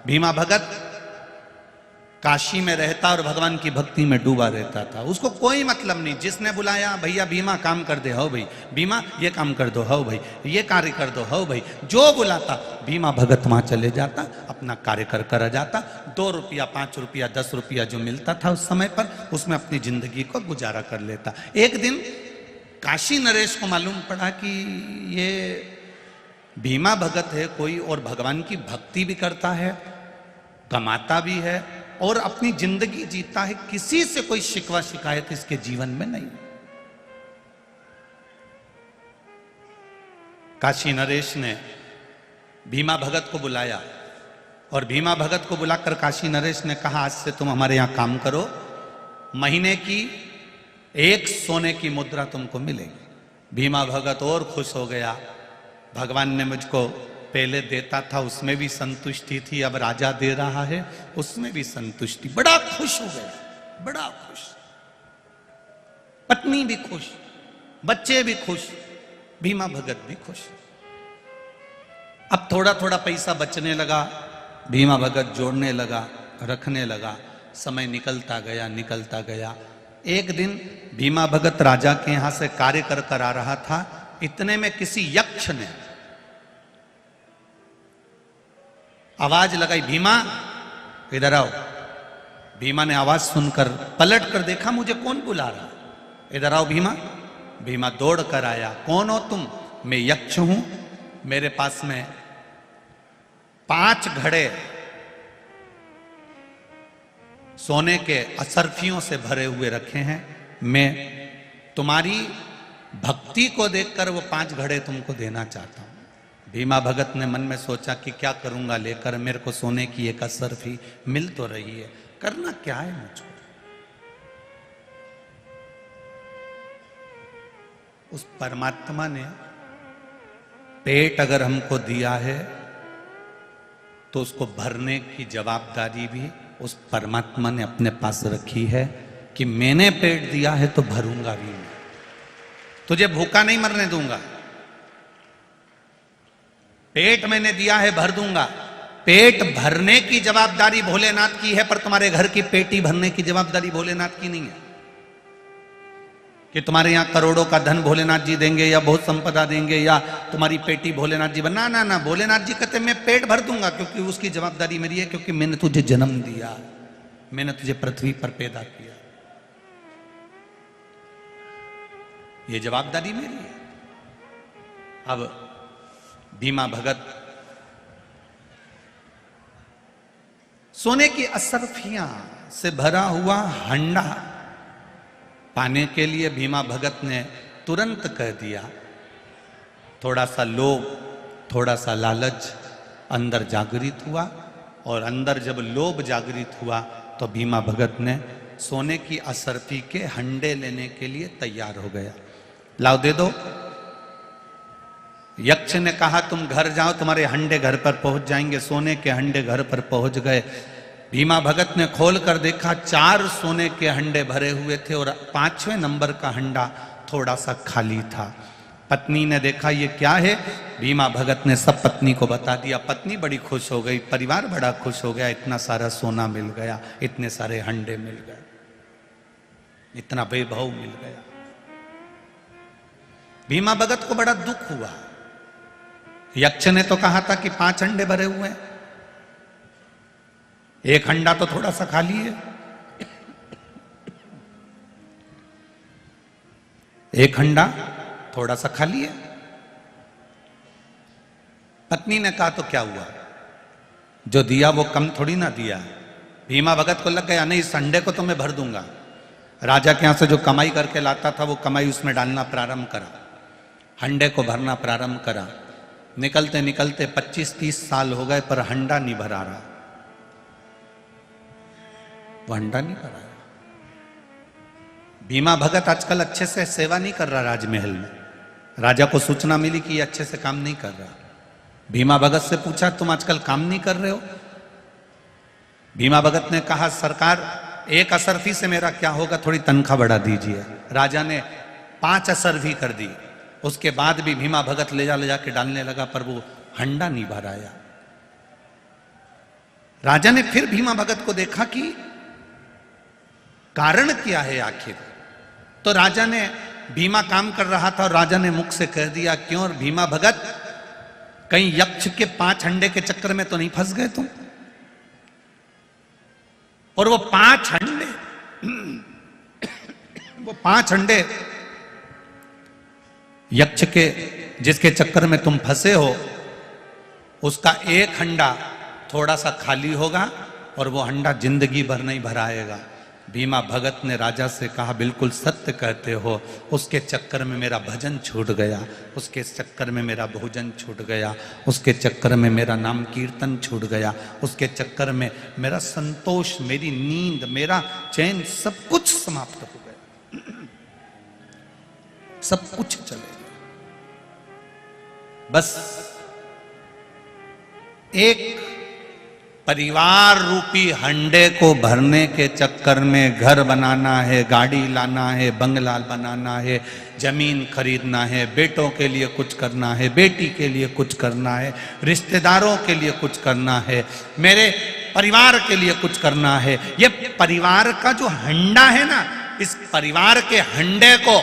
भीमा भगत काशी में रहता और भगवान की भक्ति में डूबा रहता था। उसको कोई मतलब नहीं, जिसने बुलाया भैया भीमा काम कर दे, हो भाई भीमा ये काम कर दो, हो भाई ये कार्य कर दो, हो भाई, जो बुलाता भीमा भगत वहां चले जाता, अपना कार्य कर आ जाता। 2 रुपया 5 रुपया 10 रुपया जो मिलता था उस समय पर, उसमें अपनी जिंदगी को गुजारा कर लेता। एक दिन काशी नरेश को मालूम पड़ा कि ये भीमा भगत है कोई, और भगवान की भक्ति भी करता है, कमाता भी है और अपनी जिंदगी जीता है, किसी से कोई शिकवा शिकायत इसके जीवन में नहीं। काशी नरेश ने भीमा भगत को बुलाया और भीमा भगत को बुलाकर काशी नरेश ने कहा आज से तुम हमारे यहां काम करो, महीने की 1 सोने की मुद्रा तुमको मिलेगी। भीमा भगत और खुश हो गया, भगवान ने मुझको पहले देता था उसमें भी संतुष्टि थी, अब राजा दे रहा है उसमें भी संतुष्टि, बड़ा खुश हो गया, बड़ा खुश। पत्नी भी खुश, बच्चे भी खुश, भीमा भगत भी खुश। अब थोड़ा थोड़ा पैसा बचने लगा, भीमा भगत जोड़ने लगा, रखने लगा, समय निकलता गया। एक दिन भीमा भगत राजा के यहां से कार्य कर आ रहा था, इतने में किसी यक्ष ने आवाज लगाई, भीमा इधर आओ। भीमा ने आवाज सुनकर पलट कर देखा, मुझे कौन बुला रहा, इधर आओ भीमा। भीमा दौड़ कर आया, कौन हो तुम? मैं यक्ष हूं, मेरे पास में 5 घड़े सोने के असरफियों से भरे हुए रखे हैं, मैं तुम्हारी भक्ति को देखकर वो 5 घड़े तुमको देना चाहता हूं। भीमा भगत ने मन में सोचा कि क्या करूंगा लेकर, मेरे को सोने की एक असरफी मिल तो रही है, करना क्या है मुझको। उस परमात्मा ने पेट अगर हमको दिया है तो उसको भरने की जवाबदारी भी उस परमात्मा ने अपने पास रखी है कि मैंने पेट दिया है तो भरूंगा भी मैं, तुझे भूखा नहीं मरने दूंगा। पेट मैंने दिया है, भर दूंगा। पेट भरने की जवाबदारी भोलेनाथ की है, पर तुम्हारे घर की पेटी भरने की जवाबदारी भोलेनाथ की नहीं है कि तुम्हारे यहां करोड़ों का धन भोलेनाथ जी देंगे या बहुत संपदा देंगे या तुम्हारी पेटी भोलेनाथ जी ना ना ना, भोलेनाथ जी कहते मैं पेट भर दूंगा, क्योंकि उसकी जवाबदारी मेरी है, क्योंकि मैंने तुझे जन्म दिया, मैंने तुझे पृथ्वी पर पैदा किया, ये जवाबदारी मेरी है। अब भीमा भगत सोने की असरफियां से भरा हुआ हंडा पाने के लिए भीमा भगत ने तुरंत कह दिया, थोड़ा सा लोभ, थोड़ा सा लालच अंदर जागृत हुआ, और अंदर जब लोभ जागृत हुआ तो भीमा भगत ने सोने की असरफी के हंडे लेने के लिए तैयार हो गया। लाओ दे दो। यक्ष ने कहा तुम घर जाओ, तुम्हारे हंडे घर पर पहुंच जाएंगे। सोने के हंडे घर पर पहुंच गए। भीमा भगत ने खोल कर देखा, 4 सोने के हंडे भरे हुए थे और 5वें नंबर का हंडा थोड़ा सा खाली था। पत्नी ने देखा ये क्या है, भीमा भगत ने सब पत्नी को बता दिया। पत्नी बड़ी खुश हो गई, परिवार बड़ा खुश हो गया, इतना सारा सोना मिल गया, इतने सारे हंडे मिल गए, इतना वैभव मिल गया। भीमा भगत को बड़ा दुख हुआ। यक्ष ने तो कहा था कि 5 हंडे भरे हुए हैं, एक हंडा तो थोड़ा सा खाली है, एक हंडा थोड़ा सा खाली है। पत्नी ने कहा तो क्या हुआ, जो दिया वो कम थोड़ी ना दिया। भीमा भगत को लग गया नहीं, इस हंडे को तो मैं भर दूंगा। राजा के यहां से जो कमाई करके लाता था वो कमाई उसमें डालना प्रारंभ करा, हंडे को भरना प्रारंभ करा। निकलते निकलते 25-30 साल हो गए, पर हंडा नहीं भरा रहा, वो हंडा नहीं भरा। भीमा भगत आजकल अच्छे से सेवा नहीं कर रहा राजमहल में। राजा को सूचना मिली कि ये अच्छे से काम नहीं कर रहा। भीमा भगत से पूछा तुम आजकल काम नहीं कर रहे हो? भीमा भगत ने कहा सरकार, एक असरफी से मेरा क्या होगा, थोड़ी तनख्वाह बढ़ा दीजिए। राजा ने 5 असरफी कर दी। उसके बाद भी भीमा भगत ले जा के डालने लगा, पर वो हंडा नहीं भराया। राजा ने फिर भीमा भगत को देखा कि कारण क्या है आखिर। तो राजा ने, भीमा काम कर रहा था और राजा ने मुख से कह दिया, क्यों और भीमा भगत, कहीं यक्ष के 5 अंडे के चक्कर में तो नहीं फंस गए तुम? और वो 5 अंडे वो 5 अंडे यक्ष के जिसके चक्कर में तुम फंसे हो, उसका एक हंडा थोड़ा सा खाली होगा और वो हंडा जिंदगी भर नहीं भराएगा। भीमा भगत ने राजा से कहा, बिल्कुल सत्य कहते हो, उसके चक्कर में मेरा भजन छूट गया, उसके चक्कर में मेरा भोजन छूट गया, उसके चक्कर में मेरा नाम कीर्तन छूट गया, उसके चक्कर में मेरा संतोष, मेरी नींद, मेरा चैन, सब कुछ समाप्त हो गया, सब कुछ चले गया। बस एक परिवार रूपी हंडे को भरने के चक्कर में घर बनाना है, गाड़ी लाना है, बंगला बनाना है, जमीन खरीदना है, बेटों के लिए कुछ करना है, बेटी के लिए कुछ करना है, रिश्तेदारों के लिए कुछ करना है, मेरे परिवार के लिए कुछ करना है। ये परिवार का जो हंडा है ना, इस परिवार के हंडे को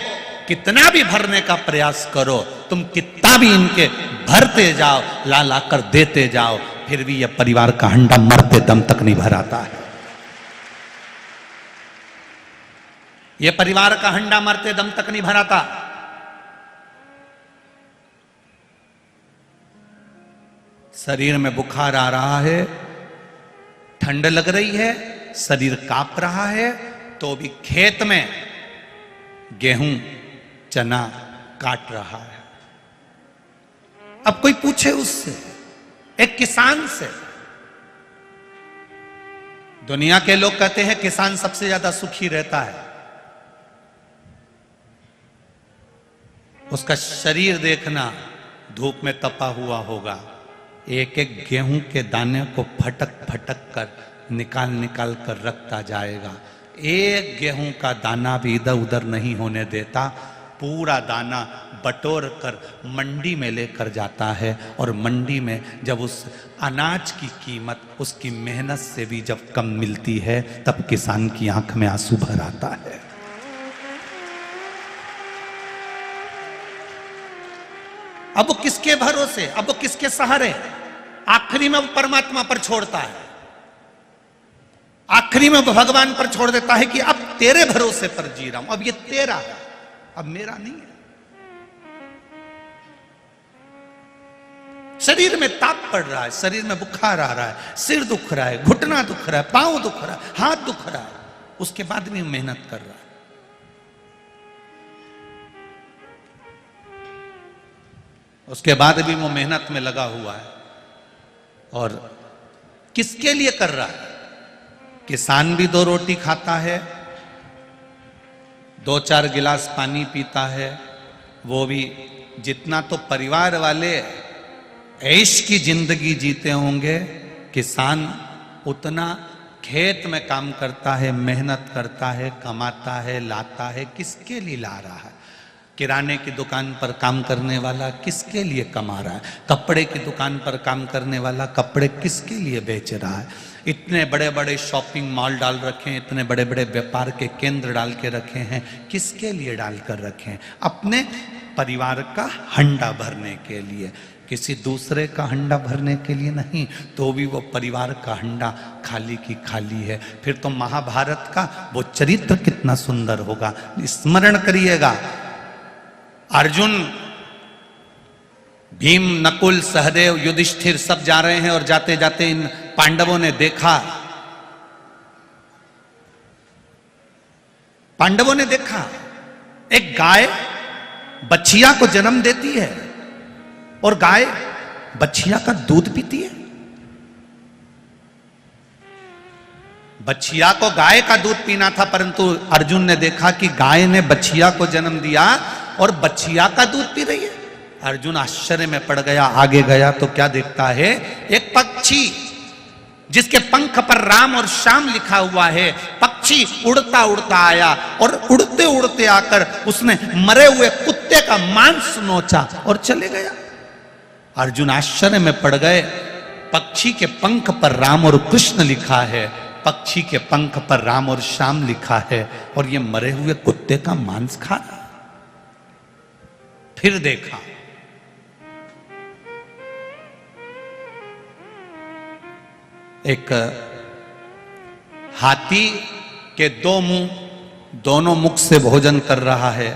कितना भी भरने का प्रयास करो, तुम कितना भी इनके भरते जाओ, ला ला कर देते जाओ, फिर भी यह परिवार का हंडा मरते दम तक नहीं भराता है। यह परिवार का हंडा मरते दम तक नहीं भराता। शरीर में बुखार आ रहा है, ठंड लग रही है, शरीर कांप रहा है, तो भी खेत में गेहूं चना काट रहा है। अब कोई पूछे उससे, एक किसान से, दुनिया के लोग कहते हैं किसान सबसे ज्यादा सुखी रहता है। उसका शरीर देखना, धूप में तपा हुआ होगा, एक एक गेहूं के दाने को फटक फटक कर निकाल निकाल कर रखता जाएगा। एक गेहूं का दाना भी इधर उधर नहीं होने देता, पूरा दाना बटोर कर मंडी में लेकर जाता है, और मंडी में जब उस अनाज की कीमत उसकी मेहनत से भी जब कम मिलती है, तब किसान की आंख में आंसू भर आता है। अब वो किसके भरोसे, अब वो किसके सहारे? आखिरी में वो परमात्मा पर छोड़ता है, आखिरी में वो भगवान पर छोड़ देता है कि अब तेरे भरोसे पर जी रहा हूं, अब ये तेरा है, अब मेरा नहीं है। शरीर में ताप पड़ रहा है, शरीर में बुखार आ रहा है, सिर दुख रहा है, घुटना दुख रहा है, पांव दुख रहा है, हाथ दुख रहा है, उसके बाद भी मेहनत कर रहा है। उसके बाद भी वो मेहनत में लगा हुआ है। और किसके लिए कर रहा है? किसान भी 2 रोटी खाता है, 2-4 गिलास पानी पीता है, वो भी जितना तो परिवार वाले ऐश की जिंदगी जीते होंगे, किसान उतना खेत में काम करता है, मेहनत करता है, कमाता है, लाता है। किसके लिए ला रहा है? किराने की दुकान पर काम करने वाला किसके लिए कमा रहा है? कपड़े की दुकान पर काम करने वाला कपड़े किसके लिए बेच रहा है? इतने बड़े बड़े शॉपिंग मॉल डाल रखे हैं, इतने बड़े बड़े व्यापार के केंद्र डाल के रखे हैं, किसके लिए डाल कर रखे हैं? अपने परिवार का हंडा भरने के लिए, किसी दूसरे का हंडा भरने के लिए नहीं। तो भी वो परिवार का हंडा खाली की खाली है। फिर तो महाभारत का वो चरित्र कितना सुंदर होगा, स्मरण करिएगा। अर्जुन, भीम, नकुल, सहदेव, युधिष्ठिर सब जा रहे हैं, और जाते जाते इन पांडवों ने देखा, एक गाय बछिया को जन्म देती है, और गाय बछिया का दूध पीती है। बछिया को गाय का दूध पीना था, परंतु अर्जुन ने देखा कि गाय ने बछिया को जन्म दिया और बछिया का दूध पी रही है। अर्जुन आश्चर्य में पड़ गया। आगे गया तो क्या देखता है? एक पक्षी जिसके पंख पर राम और श्याम लिखा हुआ है। पक्षी उड़ता उड़ता आया और उड़ते उड़ते आकर उसने मरे हुए कुत्ते का मांस नोचा और चले गया। अर्जुन आश्चर्य में पड़ गए। पक्षी के पंख पर राम और कृष्ण लिखा है, पक्षी के पंख पर राम और श्याम लिखा है, और ये मरे हुए कुत्ते का मांस खा रहा। फिर देखा एक हाथी के दो मुंह, दोनों मुख से भोजन कर रहा है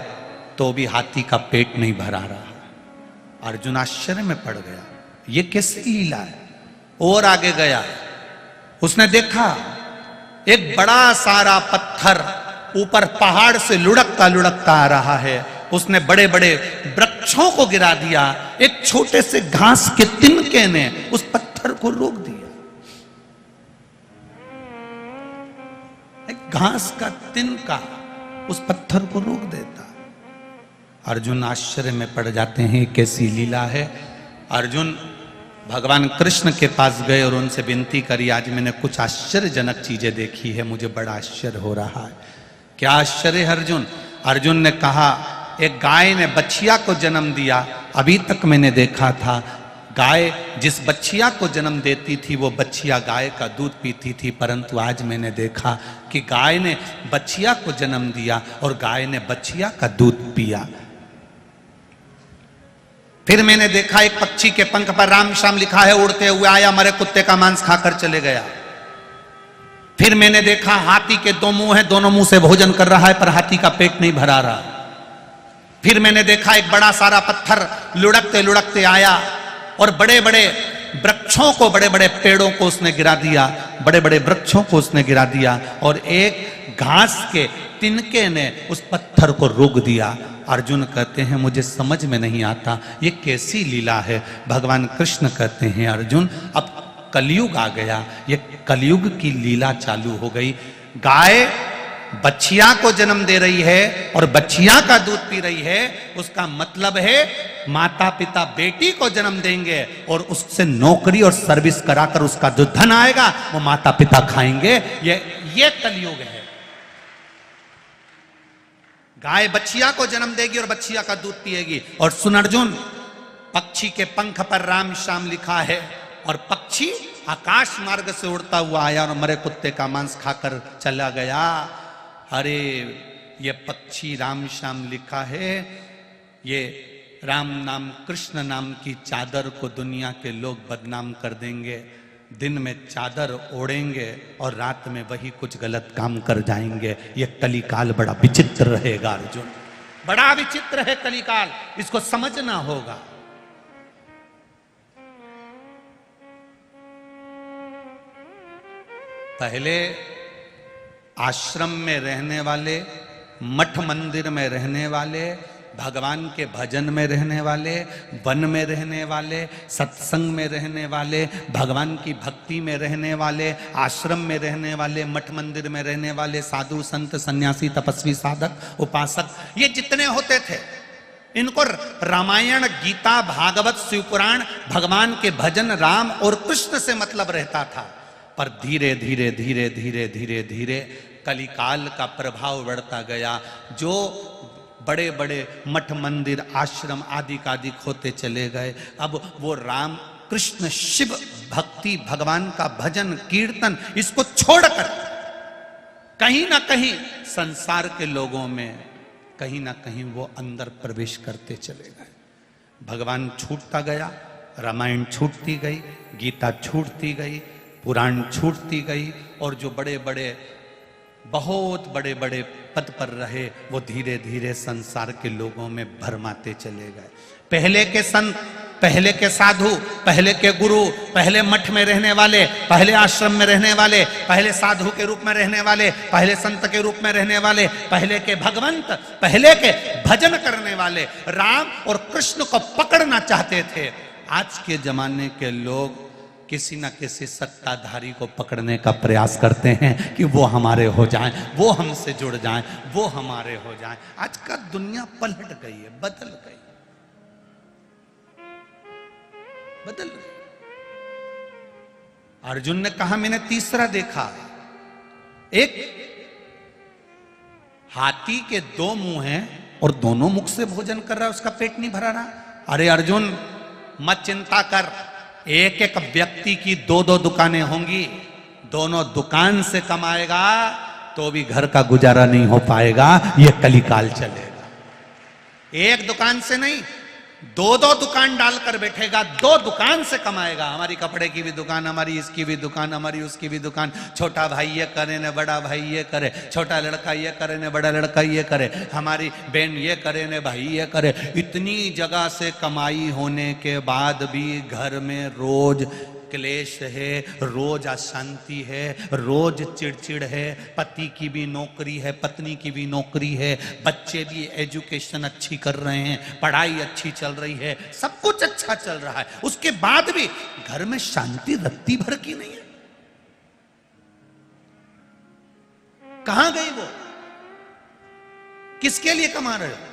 तो भी हाथी का पेट नहीं भरा रहा। अर्जुन आश्चर्य में पड़ गया, ये कैसी लीला है। और आगे गया, उसने देखा एक बड़ा सारा पत्थर ऊपर पहाड़ से लुढ़कता लुढ़कता आ रहा है। उसने बड़े बड़े वृक्षों को गिरा दिया, एक छोटे से घास के तिनके ने उस पत्थर को रोक दिया। एक घास का तिनका उस पत्थर को रोक देता। अर्जुन आश्चर्य में पड़ जाते हैं, कैसी लीला है। अर्जुन भगवान कृष्ण के पास गए और उनसे विनती करी, आज मैंने कुछ आश्चर्यजनक चीजें देखी है, मुझे बड़ा आश्चर्य हो रहा है। क्या आश्चर्य है अर्जुन? अर्जुन ने कहा, एक गाय ने बछिया को जन्म दिया। अभी तक मैंने देखा था गाय जिस बछिया को जन्म देती थी वो बछिया गाय का दूध पीती थी, परंतु आज मैंने देखा कि गाय ने बछिया को जन्म दिया और गाय ने बछिया का दूध पिया। फिर मैंने देखा एक पक्षी के पंख पर राम श्याम लिखा है, उड़ते हुए आया, मरे कुत्ते का मांस खाकर चले गया। फिर मैंने देखा हाथी के दो मुंह हैं, दोनों मुंह से भोजन कर रहा है पर हाथी का पेट नहीं भरा रहा। फिर मैंने देखा एक बड़ा सारा पत्थर लुढ़कते लुढ़कते आया और बड़े बड़े वृक्षों को, बड़े बड़े पेड़ों को उसने गिरा दिया, बड़े बड़े वृक्षों को उसने गिरा दिया, और एक घास के तिनके ने उस पत्थर को रोक दिया। अर्जुन कहते हैं, मुझे समझ में नहीं आता ये कैसी लीला है। भगवान कृष्ण कहते हैं, अर्जुन अब कलयुग आ गया, ये कलयुग की लीला चालू हो गई। गाय बछिया को जन्म दे रही है और बछिया का दूध पी रही है, उसका मतलब है माता पिता बेटी को जन्म देंगे और उससे नौकरी और सर्विस कराकर उसका जो धन आएगा वो माता पिता खाएंगे। ये कलयुग है। गाय बछिया को जन्म देगी और बछिया का दूध पिएगी। और सुन अर्जुन, पक्षी के पंख पर राम श्याम लिखा है और पक्षी आकाश मार्ग से उड़ता हुआ आया और मरे कुत्ते का मांस खाकर चला गया। अरे ये पक्षी राम श्याम लिखा है, ये राम नाम कृष्ण नाम की चादर को दुनिया के लोग बदनाम कर देंगे। दिन में चादर ओढ़ेंगे और रात में वही कुछ गलत काम कर जाएंगे। ये कलिकाल बड़ा विचित्र रहेगा अर्जुन, बड़ा विचित्र है कलिकाल, इसको समझना होगा। पहले आश्रम में रहने वाले, मठ मंदिर में रहने वाले, भगवान के भजन में रहने वाले, वन में रहने वाले, सत्संग में रहने वाले, भगवान की भक्ति में रहने वाले, आश्रम में रहने वाले, मठ मंदिर में रहने वाले, साधु संत सन्यासी तपस्वी साधक उपासक, ये जितने होते थे, इनको रामायण गीता भागवत शिवपुराण भगवान के भजन राम और कृष्ण से मतलब रहता था। पर धीरे धीरे धीरे धीरे धीरे धीरे कलिकाल का प्रभाव बढ़ता गया। जो बड़े बड़े मठ मंदिर आश्रम आदि कादिक होते चले गए, अब वो राम कृष्ण शिव भक्ति भगवान का भजन कीर्तन इसको छोड़कर कहीं ना कहीं संसार के लोगों में कहीं ना कहीं वो अंदर प्रवेश करते चले गए। भगवान छूटता गया, रामायण छूटती गई, गीता छूटती गई, पुराण छूटती गई, और जो बड़े बड़े बहुत बड़े बड़े पद पर रहे वो धीरे धीरे संसार के लोगों में भरमाते चले गए। पहले के संत, पहले के साधु, पहले के गुरु, पहले मठ में रहने वाले, पहले आश्रम में रहने वाले, पहले साधु के रूप में रहने वाले, पहले संत के रूप में रहने वाले, पहले के भगवंत, पहले के भजन करने वाले राम और कृष्ण को पकड़ना चाहते थे। आज के जमाने के लोग किसी न किसी सत्ताधारी को पकड़ने का प्रयास करते हैं कि वो हमारे हो जाएं, वो हमसे जुड़ जाएं, वो हमारे हो जाएं। आज का दुनिया पलट गई है, बदल गई, बदल गई। अर्जुन ने कहा, मैंने तीसरा देखा, एक हाथी के दो मुंह हैं और दोनों मुख से भोजन कर रहा है, उसका पेट नहीं भरा रहा। अरे अर्जुन मत चिंता कर, एक एक व्यक्ति की दो दो दुकानें होंगी, दोनों दुकान से कमाएगा तो भी घर का गुजारा नहीं हो पाएगा, ये कलिकाल चलेगा। एक दुकान से नहीं, दो दो दुकान डालकर बैठेगा, दो दुकान से कमाएगा। हमारी कपड़े की भी दुकान, हमारी इसकी भी दुकान, हमारी उसकी भी दुकान, छोटा भाई ये करे ने बड़ा भाई ये करे, छोटा लड़का ये करे ने बड़ा लड़का ये करे, हमारी बहन ये करे ने भाई ये करे। इतनी जगह से कमाई होने के बाद भी घर में रोज क्लेश है, रोज अशांति है, रोज चिड़चिड़ है। पति की भी नौकरी है, पत्नी की भी नौकरी है, बच्चे भी एजुकेशन अच्छी कर रहे हैं, पढ़ाई अच्छी चल रही है, सब कुछ अच्छा चल रहा है, उसके बाद भी घर में शांति रत्ती भर की नहीं है। कहां गई वो? किसके लिए कमा रहे हो?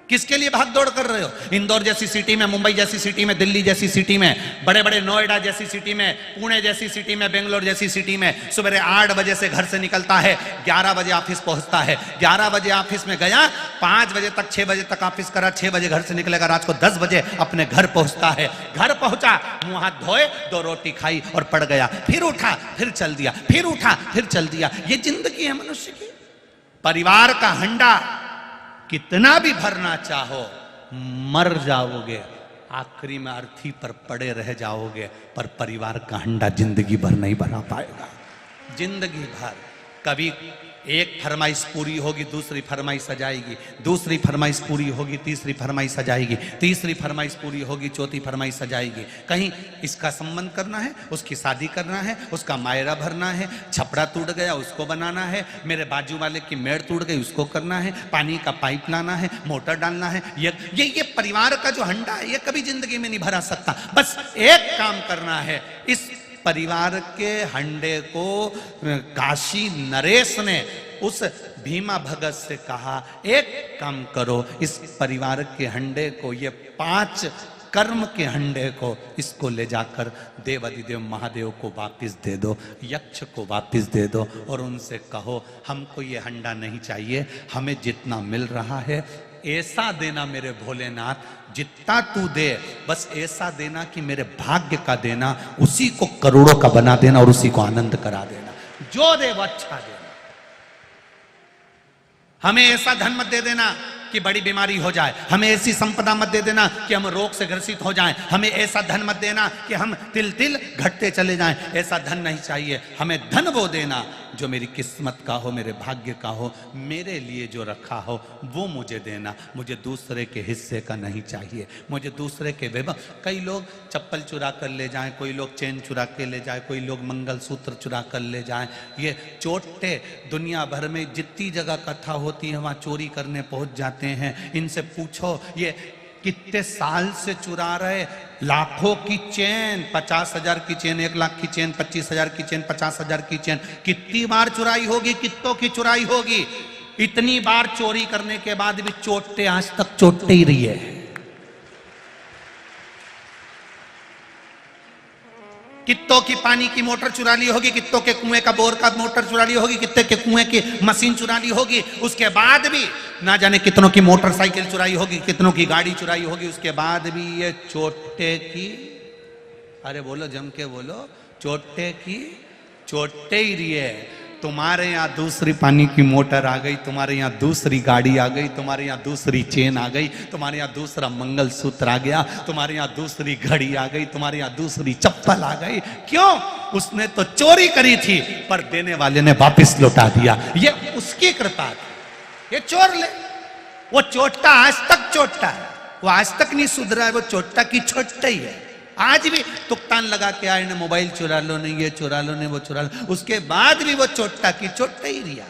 किसके लिए भाग दौड़ कर रहे हो? इंदौर जैसी सिटी में, मुंबई जैसी सिटी में, दिल्ली जैसी सिटी में, बड़े बड़े नोएडा जैसी सिटी में, पुणे जैसी सिटी में, बेंगलोर जैसी सिटी में सुबह 8 बजे से घर से निकलता है, 11 बजे ऑफिस पहुंचता है। 11 बजे ऑफिस में गया, 5 बजे तक 6 बजे तक ऑफिस करा, 6 बजे घर से निकलेगा, रात को 10 बजे अपने घर पहुंचता है। घर पहुंचा, मुंह हाथ धोए, 2 रोटी खाई और पड़ गया, फिर उठा, फिर चल दिया, फिर उठा, फिर चल दिया। ये जिंदगी है मनुष्य की। परिवार का हंडा कितना भी भरना चाहो, मर जाओगे, आखिरी में अर्थी पर पड़े रह जाओगे, पर परिवार का हंडा जिंदगी भर नहीं भरा पाएगा। जिंदगी भर कभी एक फरमाइश पूरी होगी, दूसरी फरमाइश आ जाएगी, दूसरी फरमाइश पूरी होगी, तीसरी फरमाइश आ जाएगी, तीसरी फरमाइश पूरी होगी, चौथी फरमाइश आ जाएगी। कहीं इसका संबंध करना है, उसकी शादी करना है, उसका मायरा भरना है, छपड़ा टूट गया उसको बनाना है, मेरे बाजू वाले की मेड़ टूट गई उसको करना है, पानी का पाइप लाना है, मोटर डालना है। ये परिवार का जो हंडा है ये कभी जिंदगी में नहीं भरा सकता। बस एक काम करना है, इस परिवार के हंडे को काशी नरेश ने उस भीमा भगत से कहा, एक काम करो, इस परिवार के हंडे को, ये 5 कर्म के हंडे को, इसको ले जाकर देवाधिदेव महादेव को वापस दे दो, यक्ष को वापस दे दो और उनसे कहो हमको ये हंडा नहीं चाहिए, हमें जितना मिल रहा है ऐसा देना मेरे भोलेनाथ, जितना तू दे बस ऐसा देना कि मेरे भाग्य का देना, उसी को करोड़ों का बना देना और उसी को आनंद करा देना। जो दे वो अच्छा देना। हमें ऐसा धन मत दे देना कि बड़ी बीमारी हो जाए, हमें ऐसी संपदा मत दे देना कि हम रोग से ग्रसित हो जाएं, हमें ऐसा धन मत देना कि हम तिल तिल घटते चले जाएं। ऐसा धन नहीं चाहिए। हमें धन वो देना जो मेरी किस्मत का हो, मेरे भाग्य का हो, मेरे लिए जो रखा हो वो मुझे देना। मुझे दूसरे के हिस्से का नहीं चाहिए, मुझे दूसरे के वैभव। कई लोग चप्पल चुरा कर ले जाएं, कोई लोग चेन चुरा के ले जाए, कोई लोग मंगलसूत्र चुरा कर ले जाएं। ये चोटे दुनिया भर में जितनी जगह कथा होती है वहाँ चोरी करने पहुँच जाते हैं। इनसे पूछो ये कितने साल से चुरा रहे। लाखों की चेन, 50,000 की चेन, 1 लाख की चेन, 25,000 की चेन, 50,000 की चेन, कितनी बार चुराई होगी, कितनों की चुराई होगी। इतनी बार चोरी करने के बाद भी चोटे आज तक चोटते ही रही है। कित्तों की पानी की मोटर चुरा ली होगी, कित्तों के कुएं का बोर का मोटर चुरा ली होगी, कित्ते के कुएं की मशीन चुरा ली होगी। उसके बाद भी ना जाने कितनों की मोटरसाइकिल चुराई होगी, कितनों की गाड़ी चुराई होगी। उसके बाद भी ये चोटे की, अरे बोलो जम के बोलो, चोटे की चोटे ही रही है। तुम्हारे यहाँ दूसरी पानी की मोटर आ गई, तुम्हारे यहाँ दूसरी गाड़ी आ गई, तुम्हारे यहाँ दूसरी चेन आ गई, तुम्हारे यहाँ दूसरा मंगलसूत्र आ गया, तुम्हारे यहाँ दूसरी घड़ी आ गई, तुम्हारे यहाँ दूसरी चप्पल आ गई। क्यों? उसने तो चोरी करी थी पर देने वाले ने वापस लौटा दिया। ये उसकी कृपा थी। ये चोर ले, वो चोटा आज तक चोटा है, वो आज तक नहीं सुधरा है, वो चोटा की छोटा ही है। आज भी तुक्तान लगा के आए, मोबाइल चुरा लो नहीं, ये चुरा लो नहीं, वो चुरा लो, उसके बाद भी वो चोटा की चोटा ही रिया।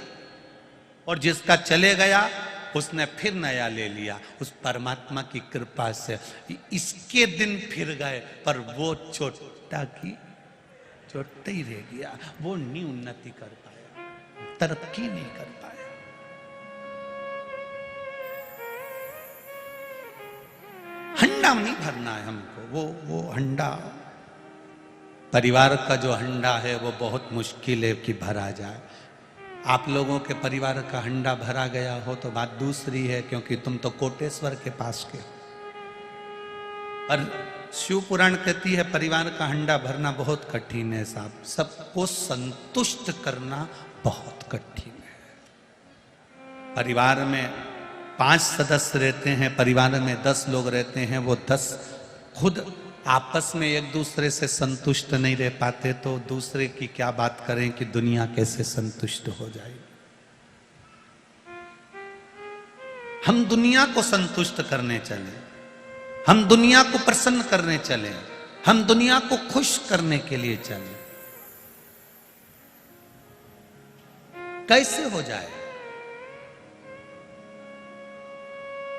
और जिसका चले गया उसने फिर नया ले लिया, उस परमात्मा की कृपा से। इसके दिन फिर गए पर वो चोटा की चोटा ही रह गया। वो नहीं उन्नति कर पाया, तरक्की नहीं कर पाया। हंडा नहीं भरना है हमको। वो हंडा, परिवार का जो हंडा है वो बहुत मुश्किल है कि भरा जाए। आप लोगों के परिवार का हंडा भरा गया हो तो बात दूसरी है, क्योंकि तुम तो कोटेश्वर के पास के। और शिव पुराण कहती है परिवार का हंडा भरना बहुत कठिन है साहब, सबको संतुष्ट करना बहुत कठिन है। परिवार में 5 सदस्य रहते हैं, परिवार में 10 लोग रहते हैं, वो 10 खुद आपस में एक दूसरे से संतुष्ट नहीं रह पाते तो दूसरे की क्या बात करें कि दुनिया कैसे संतुष्ट हो जाएगी। हम दुनिया को संतुष्ट करने चले, हम दुनिया को प्रसन्न करने चले, हम दुनिया को खुश करने के लिए चले, कैसे हो जाए?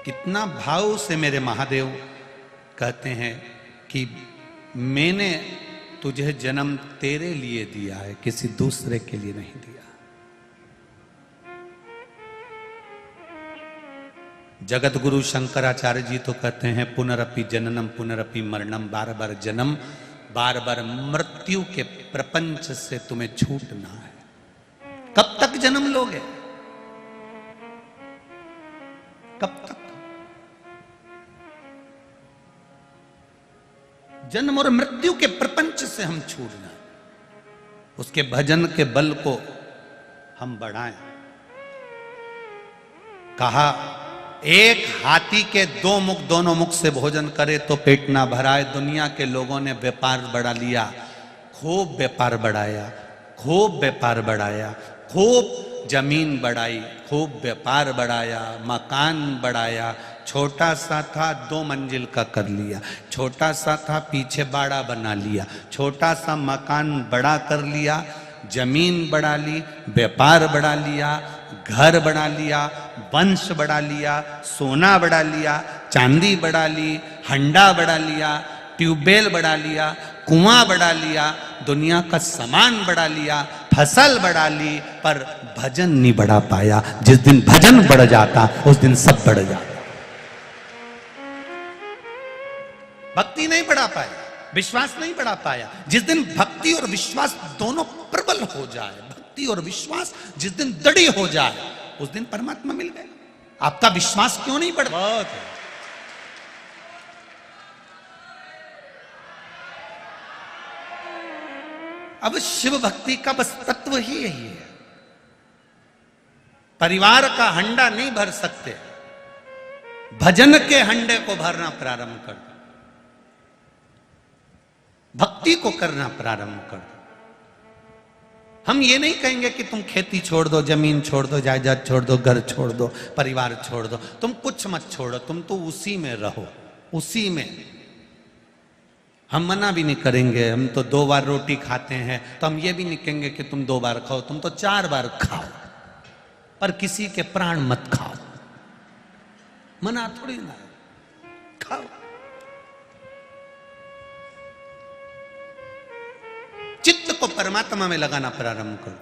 कितना भाव से मेरे महादेव कहते हैं कि मैंने तुझे जन्म तेरे लिए दिया है, किसी दूसरे के लिए नहीं दिया। जगत गुरु शंकराचार्य जी तो कहते हैं पुनरपि जननम पुनरपि मरणम, बार बार जन्म बार बार मृत्यु के प्रपंच से तुम्हें छूटना है। कब तक जन्म लोगे? कब तक? जन्म और मृत्यु के प्रपंच से हम छूटना, उसके भजन के बल को हम बढ़ाएं। कहा एक हाथी के 2 मुख, दोनों मुख से भोजन करे तो पेट ना भराए। दुनिया के लोगों ने व्यापार बढ़ा लिया, खूब व्यापार बढ़ाया, खूब व्यापार बढ़ाया, खूब जमीन बढ़ाई, खूब व्यापार बढ़ाया, मकान बढ़ाया। छोटा सा था 2 मंजिल का कर लिया, छोटा सा था पीछे बाड़ा बना लिया, छोटा सा मकान बड़ा कर लिया, जमीन बढ़ा ली, व्यापार बढ़ा लिया, घर बढ़ा लिया, वंश बढ़ा लिया, सोना बढ़ा लिया, चांदी बढ़ा ली, हंडा बढ़ा लिया, ट्यूबवेल बढ़ा लिया, कुआं बढ़ा लिया, दुनिया का सामान बढ़ा लिया, फसल बढ़ा ली, पर भजन नहीं बढ़ा पाया। जिस दिन भजन बढ़ जाता उस दिन सब बढ़ जाता। भक्ति नहीं बढ़ा पाया, विश्वास नहीं बढ़ा पाया। जिस दिन भक्ति और विश्वास दोनों प्रबल हो जाए, भक्ति और विश्वास जिस दिन दृढ़ हो जाए उस दिन परमात्मा मिल गए। आपका विश्वास क्यों नहीं बढ़ता? बहुत है। अब शिव भक्ति का बस तत्व ही यही है। परिवार का हंडा नहीं भर सकते, भजन के हंडे को भरना प्रारंभ कर दो, भक्ति को करना प्रारंभ कर दो। हम ये नहीं कहेंगे कि तुम खेती छोड़ दो, जमीन छोड़ दो, जायदाद छोड़ दो, घर छोड़ दो, परिवार छोड़ दो। तुम कुछ मत छोड़ो, तुम तो उसी में रहो, उसी में। हम मना भी नहीं करेंगे। हम तो 2 बार रोटी खाते हैं तो हम ये भी नहीं कहेंगे कि तुम 2 बार खाओ, तुम तो 4 बार खाओ, पर किसी के प्राण मत खाओ। मना थोड़ी ना, खाओ। चित्त को परमात्मा में लगाना प्रारंभ करो।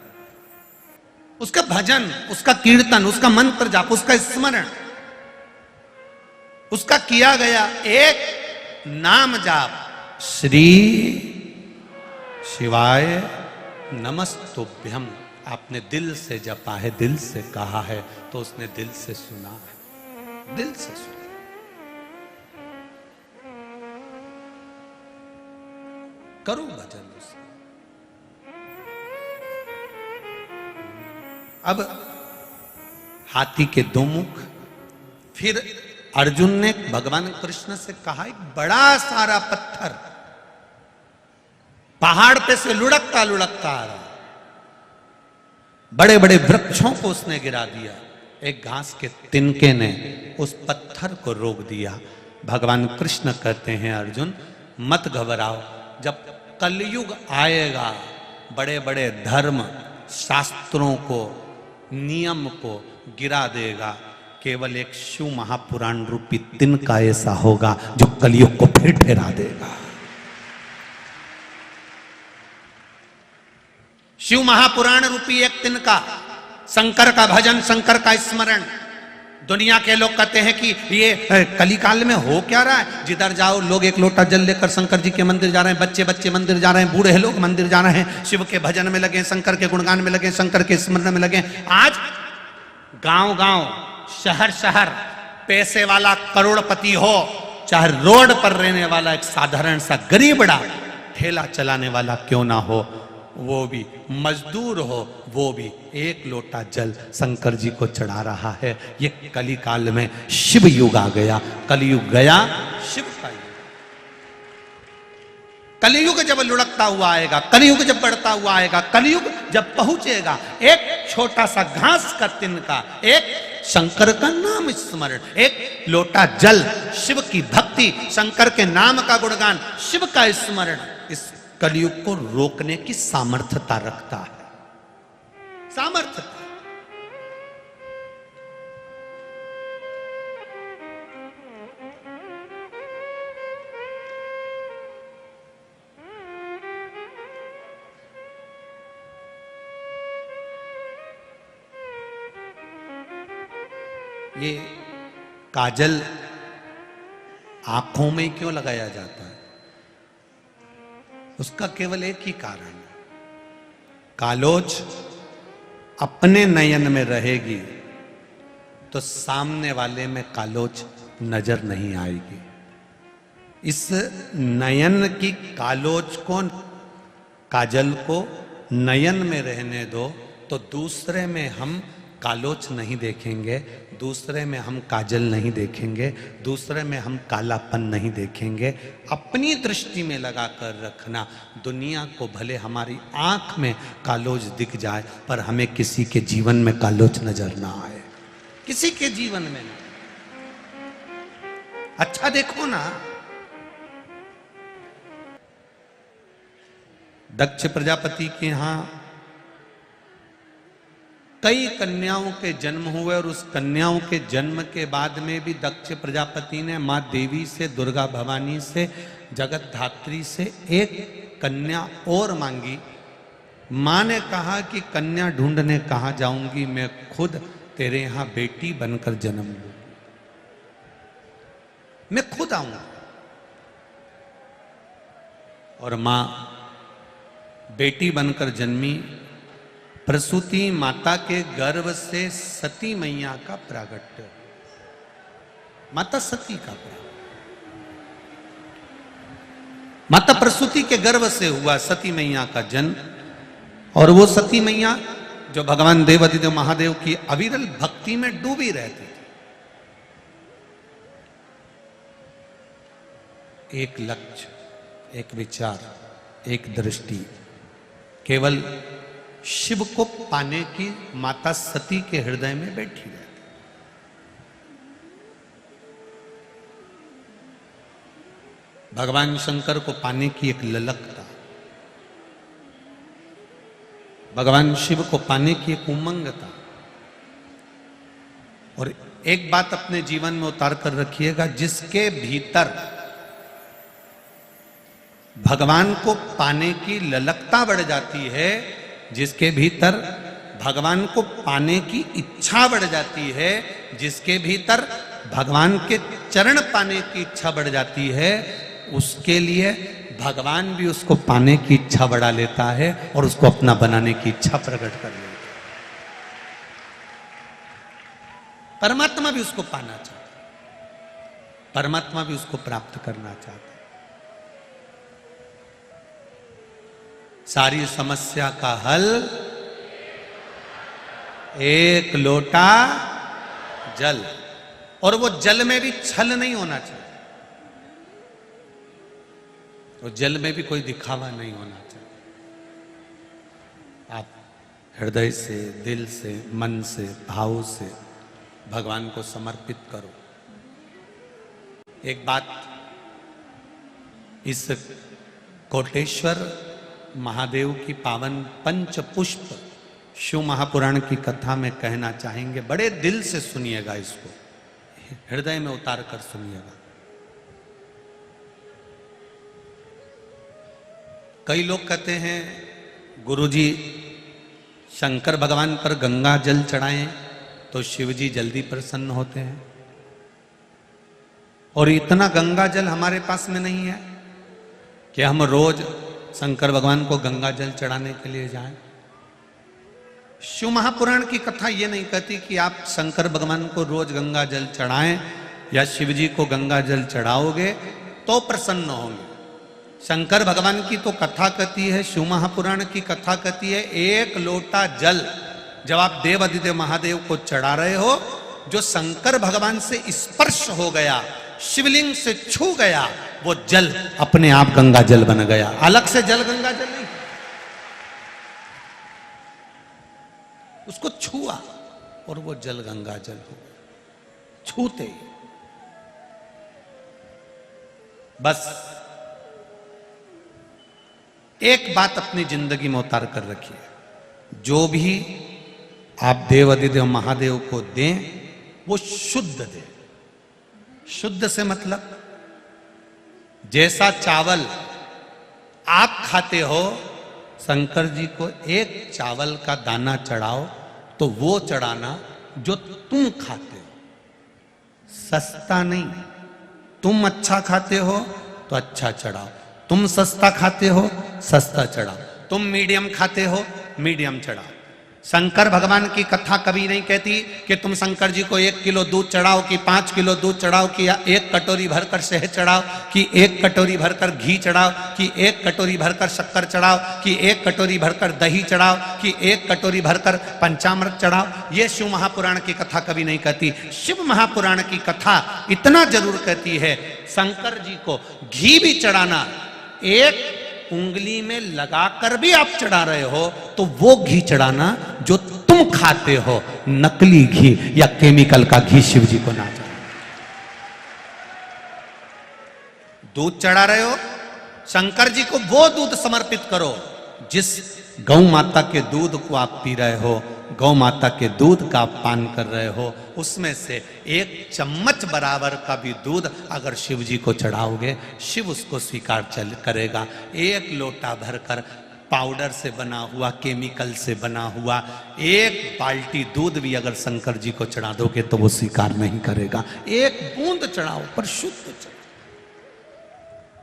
उसका भजन, उसका कीर्तन, उसका मंत्र जाप, उसका स्मरण, उसका किया गया एक नाम जाप, श्री शिवाय नमस्तुभ्यम। आपने दिल से जपा है, दिल से कहा है, तो उसने दिल से सुना है, दिल से सुना। करो भजन उसका। अब हाथी के 2 मुख। फिर अर्जुन ने भगवान कृष्ण से कहा, एक बड़ा सारा पत्थर पहाड़ पे से लुढ़कता लुढ़कता आ रहा, बड़े बड़े वृक्षों को उसने गिरा दिया, एक घास के तिनके ने उस पत्थर को रोक दिया। भगवान कृष्ण कहते हैं, अर्जुन मत घबराओ, जब कलयुग आएगा बड़े बड़े धर्म शास्त्रों को, नियम को गिरा देगा। केवल एक शिव महापुराण रूपी तिनका ऐसा होगा जो कलयुग को फिर ठहरा देगा। शिव महापुराण रूपी एक तिनका, शंकर का भजन, शंकर का स्मरण। दुनिया के लोग कहते हैं कि ये कलिकाल में हो क्या रहा है, जिधर जाओ लोग एक लोटा जल लेकर शंकर जी के मंदिर जा रहे हैं, बच्चे बच्चे मंदिर जा रहे हैं, बूढ़े लोग मंदिर जा रहे हैं, शिव के भजन में लगे, शंकर के गुणगान में लगे, शंकर के स्मरण में लगे। आज गांव गांव, शहर शहर पैसे वाला करोड़पति हो चाहे रोड पर रहने वाला एक साधारण सा गरीबड़ा ठेला चलाने वाला क्यों ना हो, वो भी मजदूर हो, वो भी एक लोटा जल शंकर जी को चढ़ा रहा है। ये कली काल में शिव युग आ गया, कलयुग गया, शिव का युग। कलयुग जब लुढ़कता हुआ आएगा, कलयुग जब बढ़ता हुआ आएगा, कलयुग जब पहुंचेगा, एक छोटा सा घास का तिनका, एक शंकर का नाम स्मरण, एक लोटा जल, शिव की भक्ति, शंकर के नाम का गुणगान, शिव का स्मरण, इस कलयुग को रोकने की सामर्थ्यता रखता है। सामर्थ्यता। ये काजल आंखों में क्यों लगाया जाता है? उसका केवल एक ही कारण है, कालोज अपने नयन में रहेगी तो सामने वाले में कालोज नजर नहीं आएगी। इस नयन की कालोज को, काजल को नयन में रहने दो तो दूसरे में हम कालोच नहीं देखेंगे, दूसरे में हम काजल नहीं देखेंगे, दूसरे में हम कालापन नहीं देखेंगे। अपनी दृष्टि में लगाकर रखना। दुनिया को भले हमारी आंख में कालोच दिख जाए पर हमें किसी के जीवन में कालोच नजर ना आए, किसी के जीवन में ना। अच्छा देखो ना, दक्ष प्रजापति के यहां कई कन्याओं के जन्म हुए और उस कन्याओं के जन्म के बाद में भी दक्ष प्रजापति ने मां देवी से, दुर्गा भवानी से, जगत धात्री से एक कन्या और मांगी। मां ने कहा कि कन्या ढूंढने कहां जाऊंगी, मैं खुद तेरे यहां बेटी बनकर जन्म लूंगी, मैं खुद आऊंगा। और मां बेटी बनकर जन्मी। प्रसूति माता के गर्भ से सती मैया का प्रागट्य, माता सती का माता प्रसूति के गर्भ से हुआ सती मैया का जन्म। और वो सती मैया जो भगवान देवादिदेव महादेव की अविरल भक्ति में डूबी रहती थी। एक लक्ष्य, एक विचार, एक दृष्टि, केवल शिव को पाने की माता सती के हृदय में बैठी रहती। भगवान शंकर को पाने की एक ललकता, भगवान शिव को पाने की एक उमंगता। और एक बात अपने जीवन में उतार कर रखिएगा, जिसके भीतर भगवान को पाने की ललकता बढ़ जाती है, जिसके भीतर भगवान को पाने की इच्छा बढ़ जाती है, जिसके भीतर भगवान के चरण पाने की इच्छा बढ़ जाती है, उसके लिए भगवान भी उसको पाने की इच्छा बढ़ा लेता है और उसको अपना बनाने की इच्छा प्रकट कर लेता है। परमात्मा भी उसको पाना चाहता है, परमात्मा भी उसको प्राप्त करना चाहता है। सारी समस्या का हल एक लोटा जल, और वो जल में भी छल नहीं होना चाहिए, वो जल में भी कोई दिखावा नहीं होना चाहिए। आप हृदय से, दिल से, मन से, भाव से भगवान को समर्पित करो। एक बात इस कोटेश्वर महादेव की पावन पंच पुष्प शिव महापुराण की कथा में कहना चाहेंगे। बड़े दिल से सुनिएगा, इसको हृदय में उतार कर सुनिएगा। कई लोग कहते हैं गुरुजी शंकर भगवान पर गंगा जल चढ़ाएं तो शिव जी जल्दी प्रसन्न होते हैं, और इतना गंगा जल हमारे पास में नहीं है कि हम रोज शंकर भगवान को गंगा जल चढ़ाने के लिए जाएं। शिव महापुराण की कथा ये नहीं कहती कि आप शंकर भगवान को रोज गंगा जल चढ़ाएं या शिव जी को गंगा जल चढ़ाओगे तो प्रसन्न होंगे। शंकर भगवान की तो कथा कहती है, शिव महापुराण की कथा कहती है, एक लोटा जल जब आप देव अधिदेव महादेव को चढ़ा रहे हो, जो शंकर भगवान से स्पर्श हो गया, शिवलिंग से छू गया, वो जल अपने आप गंगा जल बन गया, अलग से जल गंगा जल नहीं, उसको छुआ और वो जल गंगा जल हो गया, छूते ही। बस एक बात अपनी जिंदगी में उतार कर रखिए, जो भी आप देव अधिदेव महादेव को दें वो शुद्ध दें। शुद्ध से मतलब जैसा चावल आप खाते हो, शंकर जी को एक चावल का दाना चढ़ाओ तो वो चढ़ाना जो तुम खाते हो, सस्ता नहीं। तुम अच्छा खाते हो तो अच्छा चढ़ाओ, तुम सस्ता खाते हो सस्ता चढ़ाओ, तुम मीडियम खाते हो मीडियम चढ़ाओ। शंकर भगवान की कथा कभी नहीं कहती कि तुम शंकर जी को 1 किलो दूध चढ़ाओ, कि 5 किलो दूध चढ़ाओ, कि 1 कटोरी भरकर शहद चढ़ाओ, कि 1 कटोरी भरकर घी चढ़ाओ, कि 1 कटोरी भरकर शक्कर चढ़ाओ, कि 1 कटोरी भरकर दही चढ़ाओ, कि 1 कटोरी भरकर पंचामृत चढ़ाओ। ये शिव महापुराण की कथा कभी नहीं कहती। शिव महापुराण की कथा इतना जरूर कहती है, शंकर जी को घी भी चढ़ाना, एक उंगली में लगाकर भी आप चढ़ा रहे हो तो वो घी चढ़ाना जो तुम खाते हो, नकली घी या केमिकल का घी शिव जी को ना चढ़ाना। दूध चढ़ा रहे हो, शंकर जी को वो दूध समर्पित करो जिस गौ माता के दूध को आप पी रहे हो, गौ माता के दूध का आप पान कर रहे हो, उसमें से 1 चम्मच बराबर का भी दूध अगर शिव जी को चढ़ाओगे, शिव उसको स्वीकार करेगा। 1 लोटा भरकर पाउडर से बना हुआ, केमिकल से बना हुआ 1 बाल्टी दूध भी अगर शंकर जी को चढ़ा दोगे तो वो स्वीकार नहीं करेगा। 1 बूंद चढ़ाओ पर शुद्ध चढ़ाओ।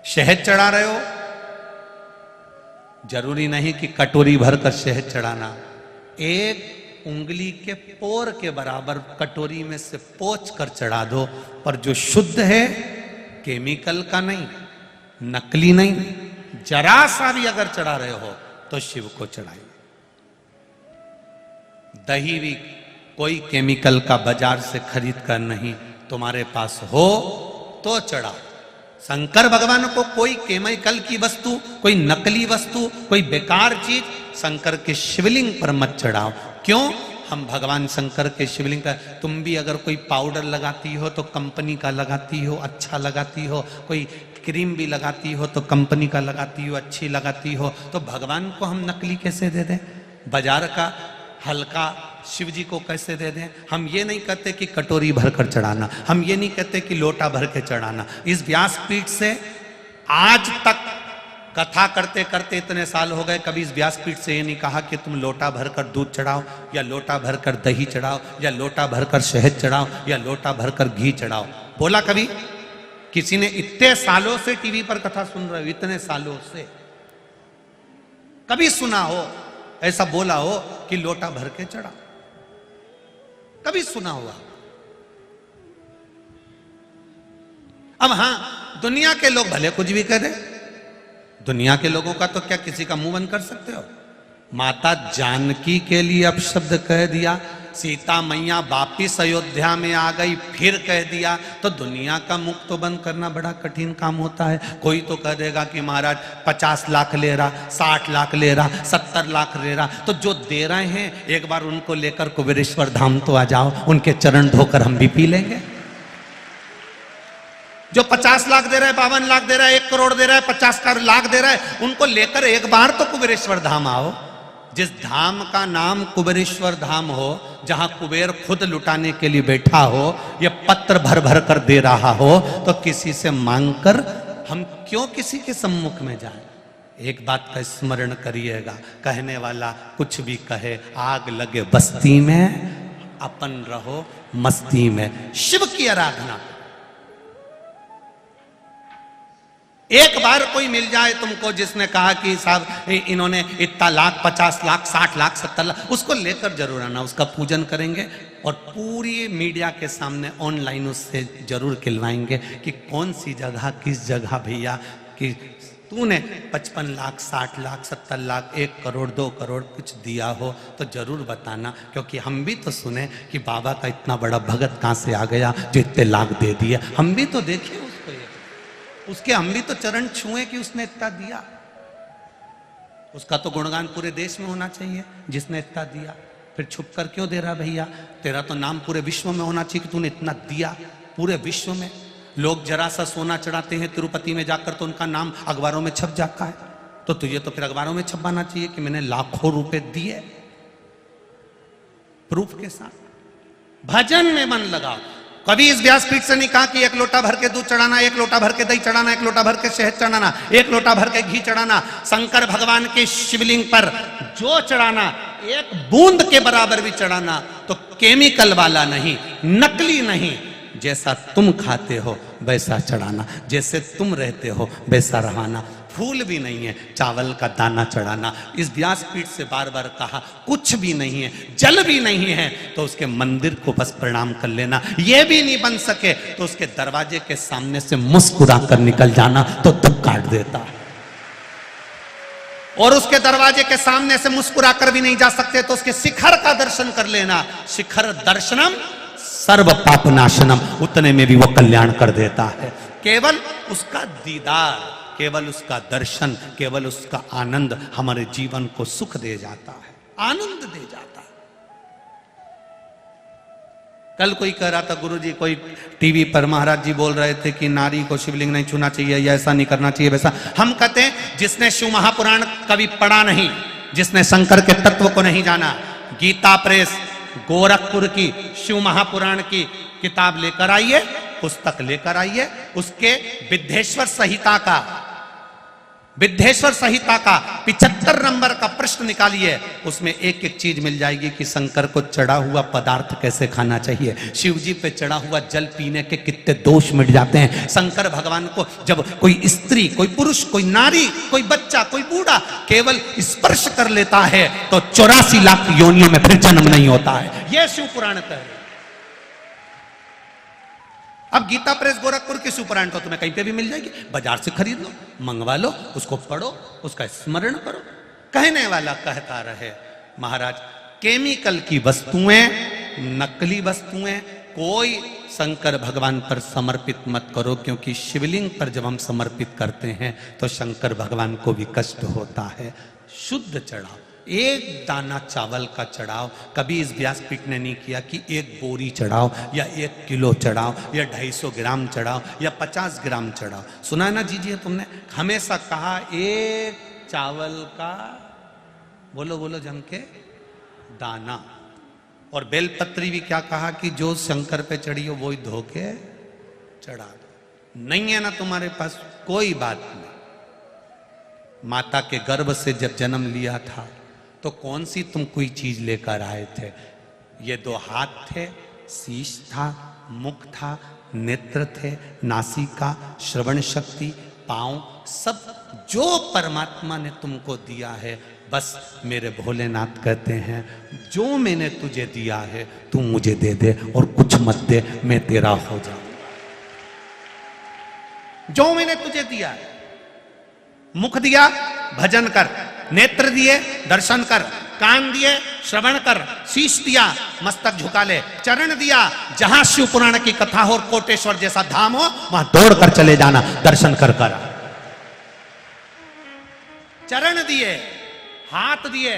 शहद चढ़ा रहे हो, जरूरी नहीं कि कटोरी भरकर शहद चढ़ाना, 1 उंगली के पोर के बराबर कटोरी में से पोंछ कर चढ़ा दो, पर जो शुद्ध है, केमिकल का नहीं, नकली नहीं, जरा सा भी अगर चढ़ा रहे हो तो शिव को चढ़ाइए। दही भी कोई केमिकल का बाजार से खरीद कर नहीं, तुम्हारे पास हो तो चढ़ाओ। शंकर भगवान को कोई केमिकल की वस्तु, कोई नकली वस्तु, कोई बेकार चीज शंकर के शिवलिंग पर मत चढ़ाओ। क्यों? हम भगवान शंकर के शिवलिंग पर, तुम भी अगर कोई पाउडर लगाती हो तो कंपनी का लगाती हो, अच्छा लगाती हो, कोई क्रीम भी लगाती हो तो कंपनी का लगाती हो, अच्छी लगाती हो, तो भगवान को हम नकली कैसे दे दें? बाजार का हल्का शिव जी को कैसे दे दें? हम ये नहीं कहते कि कटोरी भरकर चढ़ाना, हम ये नहीं कहते कि लोटा भर के चढ़ाना। इस व्यासपीठ से आज तक कथा करते करते इतने साल हो गए, कभी इस व्यासपीठ से ये नहीं कहा कि तुम लोटा भरकर दूध चढ़ाओ, या लोटा भरकर दही चढ़ाओ, या लोटा भरकर शहद चढ़ाओ, या लोटा भरकर घी चढ़ाओ। बोला कभी? किसी ने? इतने सालों से टीवी पर कथा सुन रहे हो, इतने सालों से कभी सुना हो ऐसा बोला हो कि लोटा भर के चढ़ाओ? कभी सुना हुआ? अब हां, दुनिया के लोग भले कुछ भी कह दे, दुनिया के लोगों का तो क्या किसी का मुंह बंद कर सकते हो? माता जानकी के लिए अपशब्द कह दिया, सीता मैया वापिस अयोध्या में आ गई फिर कह दिया, तो दुनिया का मुख तो बंद करना बड़ा कठिन काम होता है। कोई तो कह देगा कि महाराज 50 लाख ले रहा, 60 लाख ले रहा, 70 लाख ले रहा, तो जो दे रहे हैं एक बार उनको लेकर कुबेरेश्वर धाम तो आ जाओ, उनके चरण धोकर हम भी पी लेंगे। जो 50 लाख दे रहा है, 52 लाख दे रहा है, 1 करोड़ दे रहा है, 50 लाख दे रहा है, उनको लेकर एक बार तो कुबेरेश्वर धाम आओ। जिस धाम का नाम कुबेरेश्वर धाम हो, जहां कुबेर खुद लुटाने के लिए बैठा हो, ये पत्र भर भर कर दे रहा हो, तो किसी से मांगकर हम क्यों किसी के सम्मुख में जाएं? एक बात का स्मरण करिएगा, कहने वाला कुछ भी कहे, आग लगे बस्ती में, अपन रहो मस्ती में। शिव की आराधना, एक बार कोई मिल जाए तुमको जिसने कहा कि साहब इन्होंने इतना लाख, 50 लाख, 60 लाख, 70 लाख, उसको लेकर जरूर आना, उसका पूजन करेंगे और पूरी मीडिया के सामने ऑनलाइन उससे जरूर खिलवाएंगे कि कौन सी जगह, किस जगह भैया कि तूने 55 लाख, 60 लाख, 70 लाख, 1 करोड़, 2 करोड़ कुछ दिया हो तो जरूर बताना, क्योंकि हम भी तो सुने कि बाबा का इतना बड़ा भगत कहाँ से आ गया जो इतने लाख दे दिए। हम भी तो देखे उसको, उसके हम भी तो चरण छुए कि उसने इतना दिया। उसका तो गुणगान पूरे देश में होना चाहिए जिसने इतना दिया। फिर छुप कर क्यों दे रहा भैया? तेरा तो नाम पूरे विश्व में होना चाहिए कि तूने इतना दिया। पूरे विश्व में लोग जरा सा सोना चढ़ाते हैं तिरुपति में जाकर तो उनका नाम अखबारों में छप जाता है, तो तुझे तो फिर अखबारों में छपवाना चाहिए कि मैंने लाखों रुपए दिए, प्रूफ के साथ। भजन में मन लगाओ। कभी इस व्यासपीठ से नहीं कहा कि 1 लोटा भर के दूध चढ़ाना, 1 लोटा भर के दही चढ़ाना, 1 लोटा भर के शहद चढ़ाना, 1 लोटा भर के घी चढ़ाना। शंकर भगवान के शिवलिंग पर जो चढ़ाना 1 बूंद के बराबर भी चढ़ाना, तो केमिकल वाला नहीं, नकली नहीं। जैसा तुम खाते हो वैसा चढ़ाना, जैसे तुम रहते हो वैसा रहना। फूल भी नहीं है, चावल का दाना चढ़ाना। इस व्यासपीठ से बार बार कहा, कुछ भी नहीं है, जल भी नहीं है तो उसके मंदिर को बस प्रणाम कर लेना। यह भी नहीं बन सके तो उसके दरवाजे के सामने से मुस्कुरा कर निकल जाना, तो तब काट देता है। और उसके दरवाजे के सामने से मुस्कुरा कर भी नहीं जा सकते तो उसके शिखर का दर्शन कर लेना। शिखर दर्शनम सर्व पाप नाशनम, उतने में भी वो कल्याण कर देता है। केवल उसका दीदार, केवल उसका दर्शन, केवल उसका आनंद हमारे जीवन को सुख दे जाता है, आनंद दे जाता है। कल कोई कह रहा था गुरुजी, कोई टीवी पर महाराज जी बोल रहे थे कि नारी को शिवलिंग नहीं छूना चाहिए या ऐसा नहीं करना चाहिए वैसा। हम कहते हैं जिसने शिव महापुराण कभी पढ़ा नहीं, जिसने शंकर के तत्व को नहीं जाना, गीता प्रेस गोरखपुर की शिव महापुराण की किताब लेकर आइए, पुस्तक लेकर आइए, उसके विद्धेश्वर संहिता का 75 नंबर का प्रश्न निकालिए। उसमें एक एक चीज मिल जाएगी कि शंकर को चढ़ा हुआ पदार्थ कैसे खाना चाहिए, शिव जी पे चढ़ा हुआ जल पीने के कितने दोष मिट जाते हैं। शंकर भगवान को जब कोई स्त्री, कोई पुरुष, कोई नारी, कोई बच्चा, कोई बूढ़ा केवल स्पर्श कर लेता है तो 84 लाख योनियों में फिर जन्म नहीं होता है। यह शिव पुराण कह रहे। अब गीता प्रेस गोरखपुर की शिवपुराण तो तुम्हें कहीं पे भी मिल जाएगी, बाजार से खरीद लो, मंगवा लो, उसको पढ़ो, उसका स्मरण करो। कहने वाला कहता रहे। महाराज, केमिकल की वस्तुएं, नकली वस्तुएं कोई शंकर भगवान पर समर्पित मत करो, क्योंकि शिवलिंग पर जब हम समर्पित करते हैं तो शंकर भगवान को भी कष्ट होता है। शुद्ध चढ़ाओ, 1 दाना चावल का चढ़ाओ। कभी इस व्यासपीठ ने नहीं किया कि 1 बोरी चढ़ाओ या 1 किलो चढ़ाओ या 250 ग्राम चढ़ाओ या 50 ग्राम चढ़ाओ। सुना ना जीजिए तुमने, हमेशा कहा 1 चावल का, बोलो बोलो जम के, दाना। और बेलपत्री भी क्या कहा कि जो शंकर पे चढ़ी हो वो ही धो के चढ़ा दो। नहीं है ना तुम्हारे पास, कोई बात नहीं। माता के गर्भ से जब जन्म लिया था तो कौन सी तुम कोई चीज लेकर आए थे? ये 2 हाथ थे, शीश था, मुख था, नेत्र थे, नासिका, श्रवण शक्ति, पांव, सब जो परमात्मा ने तुमको दिया है। बस मेरे भोलेनाथ कहते हैं, जो मैंने तुझे दिया है तू मुझे दे दे और कुछ मत दे, मैं तेरा हो जाऊं। जो मैंने तुझे दिया है, मुख दिया भजन कर, नेत्र दिए दर्शन कर, कान दिए श्रवण कर, शीश दिया मस्तक झुका ले, चरण दिया जहां शिव पुराण की कथा हो और कोटेश्वर जैसा धाम हो वहां दौड़ कर चले जाना, दर्शन कर कर। चरण दिए, हाथ दिए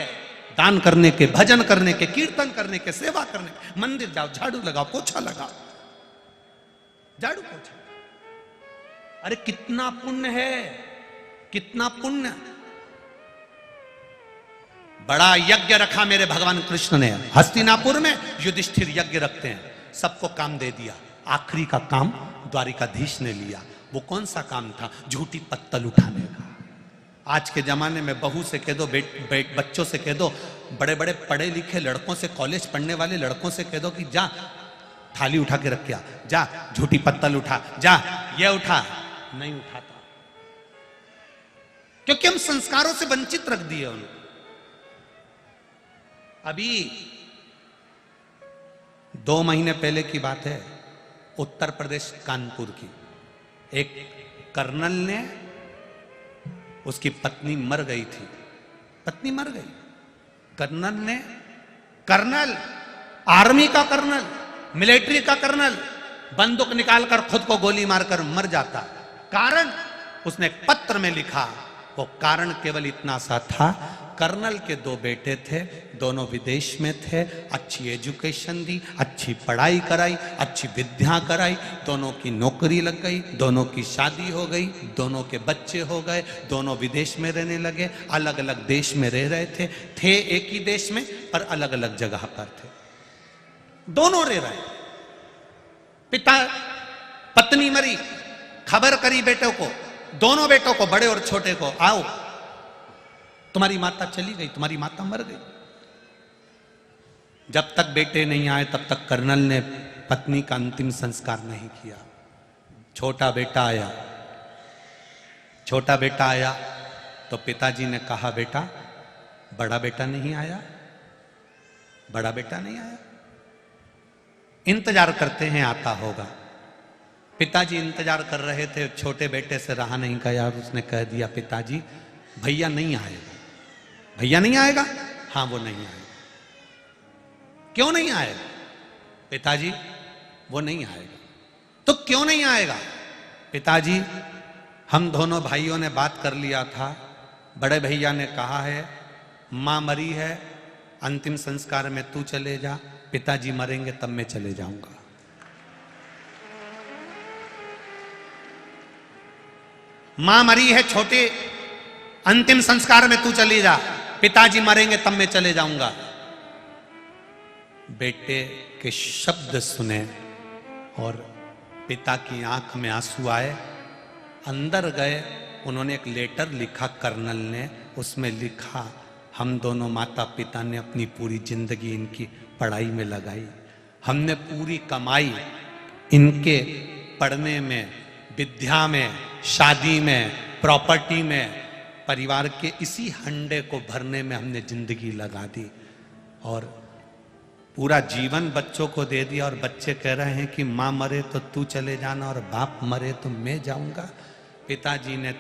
दान करने के, भजन करने के, कीर्तन करने के, सेवा करने के। मंदिर जाओ, झाड़ू लगाओ, पोछा लगाओ, झाड़ू पोछा। अरे कितना पुण्य है, कितना पुण्य। बड़ा यज्ञ रखा मेरे भगवान कृष्ण ने। हस्तिनापुर में युधिष्ठिर यज्ञ रखते हैं, सबको काम दे दिया। आखिरी का काम द्वारिकाधीश ने लिया। वो कौन सा काम था? झूठी पत्तल उठाने का। आज के जमाने में बहू से कह दो, बच्चों से कह दो, बड़े बड़े पढ़े लिखे लड़कों से, कॉलेज पढ़ने वाले लड़कों से कह दो कि जा थाली उठा के रख के आ, जा झूठी पत्तल उठा, जा ये उठा, नहीं उठाता। क्योंकि हम संस्कारों से वंचित रख दिए उनको। अभी 2 महीने पहले की बात है, उत्तर प्रदेश कानपुर की एक कर्नल ने, उसकी पत्नी मर गई थी, पत्नी मर गई, कर्नल आर्मी का कर्नल, मिलिट्री का कर्नल बंदूक निकालकर खुद को गोली मारकर मर जाता। कारण उसने एक पत्र में लिखा, वो कारण केवल इतना सा था, कर्नल के 2 बेटे थे, दोनों विदेश में थे, अच्छी एजुकेशन दी, अच्छी पढ़ाई कराई, अच्छी विद्या कराई, दोनों की नौकरी लग गई, दोनों की शादी हो गई, दोनों के बच्चे हो गए, दोनों विदेश में रहने लगे, अलग अलग देश में रह रहे थे एक ही देश में पर अलग अलग जगह पर थे, दोनों रह रहे। पिता, पत्नी मरी, खबर करी बेटों को, दोनों बेटों को, बड़े और छोटे को, आओ तुम्हारी माता चली गई, तुम्हारी माता मर गई। जब तक बेटे नहीं आए तब तक कर्नल ने पत्नी का अंतिम संस्कार नहीं किया। छोटा बेटा आया तो पिताजी ने कहा, बेटा बड़ा बेटा नहीं आया, इंतजार करते हैं आता होगा। पिताजी इंतजार कर रहे थे, छोटे बेटे से रहा नहीं गया, उसने कह दिया, पिताजी भैया नहीं आएगा। हाँ वो नहीं आएगा। क्यों नहीं आएगा? पिताजी वो नहीं आएगा। तो क्यों नहीं आएगा? पिताजी हम दोनों भाइयों ने बात कर लिया था, बड़े भैया ने कहा है मां मरी है, अंतिम संस्कार में तू चले जा, पिताजी मरेंगे तब मैं चले जाऊंगा। मां मरी है छोटे, अंतिम संस्कार में तू चली जा, पिताजी मरेंगे तब मैं चले जाऊंगा। बेटे के शब्द सुने और पिता की आंख में आंसू आए, अंदर गए, उन्होंने एक लेटर लिखा कर्नल ने, उसमें लिखा, हम दोनों माता पिता ने अपनी पूरी जिंदगी इनकी पढ़ाई में लगाई, हमने पूरी कमाई इनके पढ़ने में, विद्या में, शादी में, प्रॉपर्टी में, परिवार के इसी हंडे को भरने में हमने जिंदगी लगा दी और पूरा जीवन बच्चों को दे दिया। और बच्चे कह रहे हैं कि माँ मरे तो तू चले जाना और बाप मरे तो मैं जाऊंगा। पिताजी ने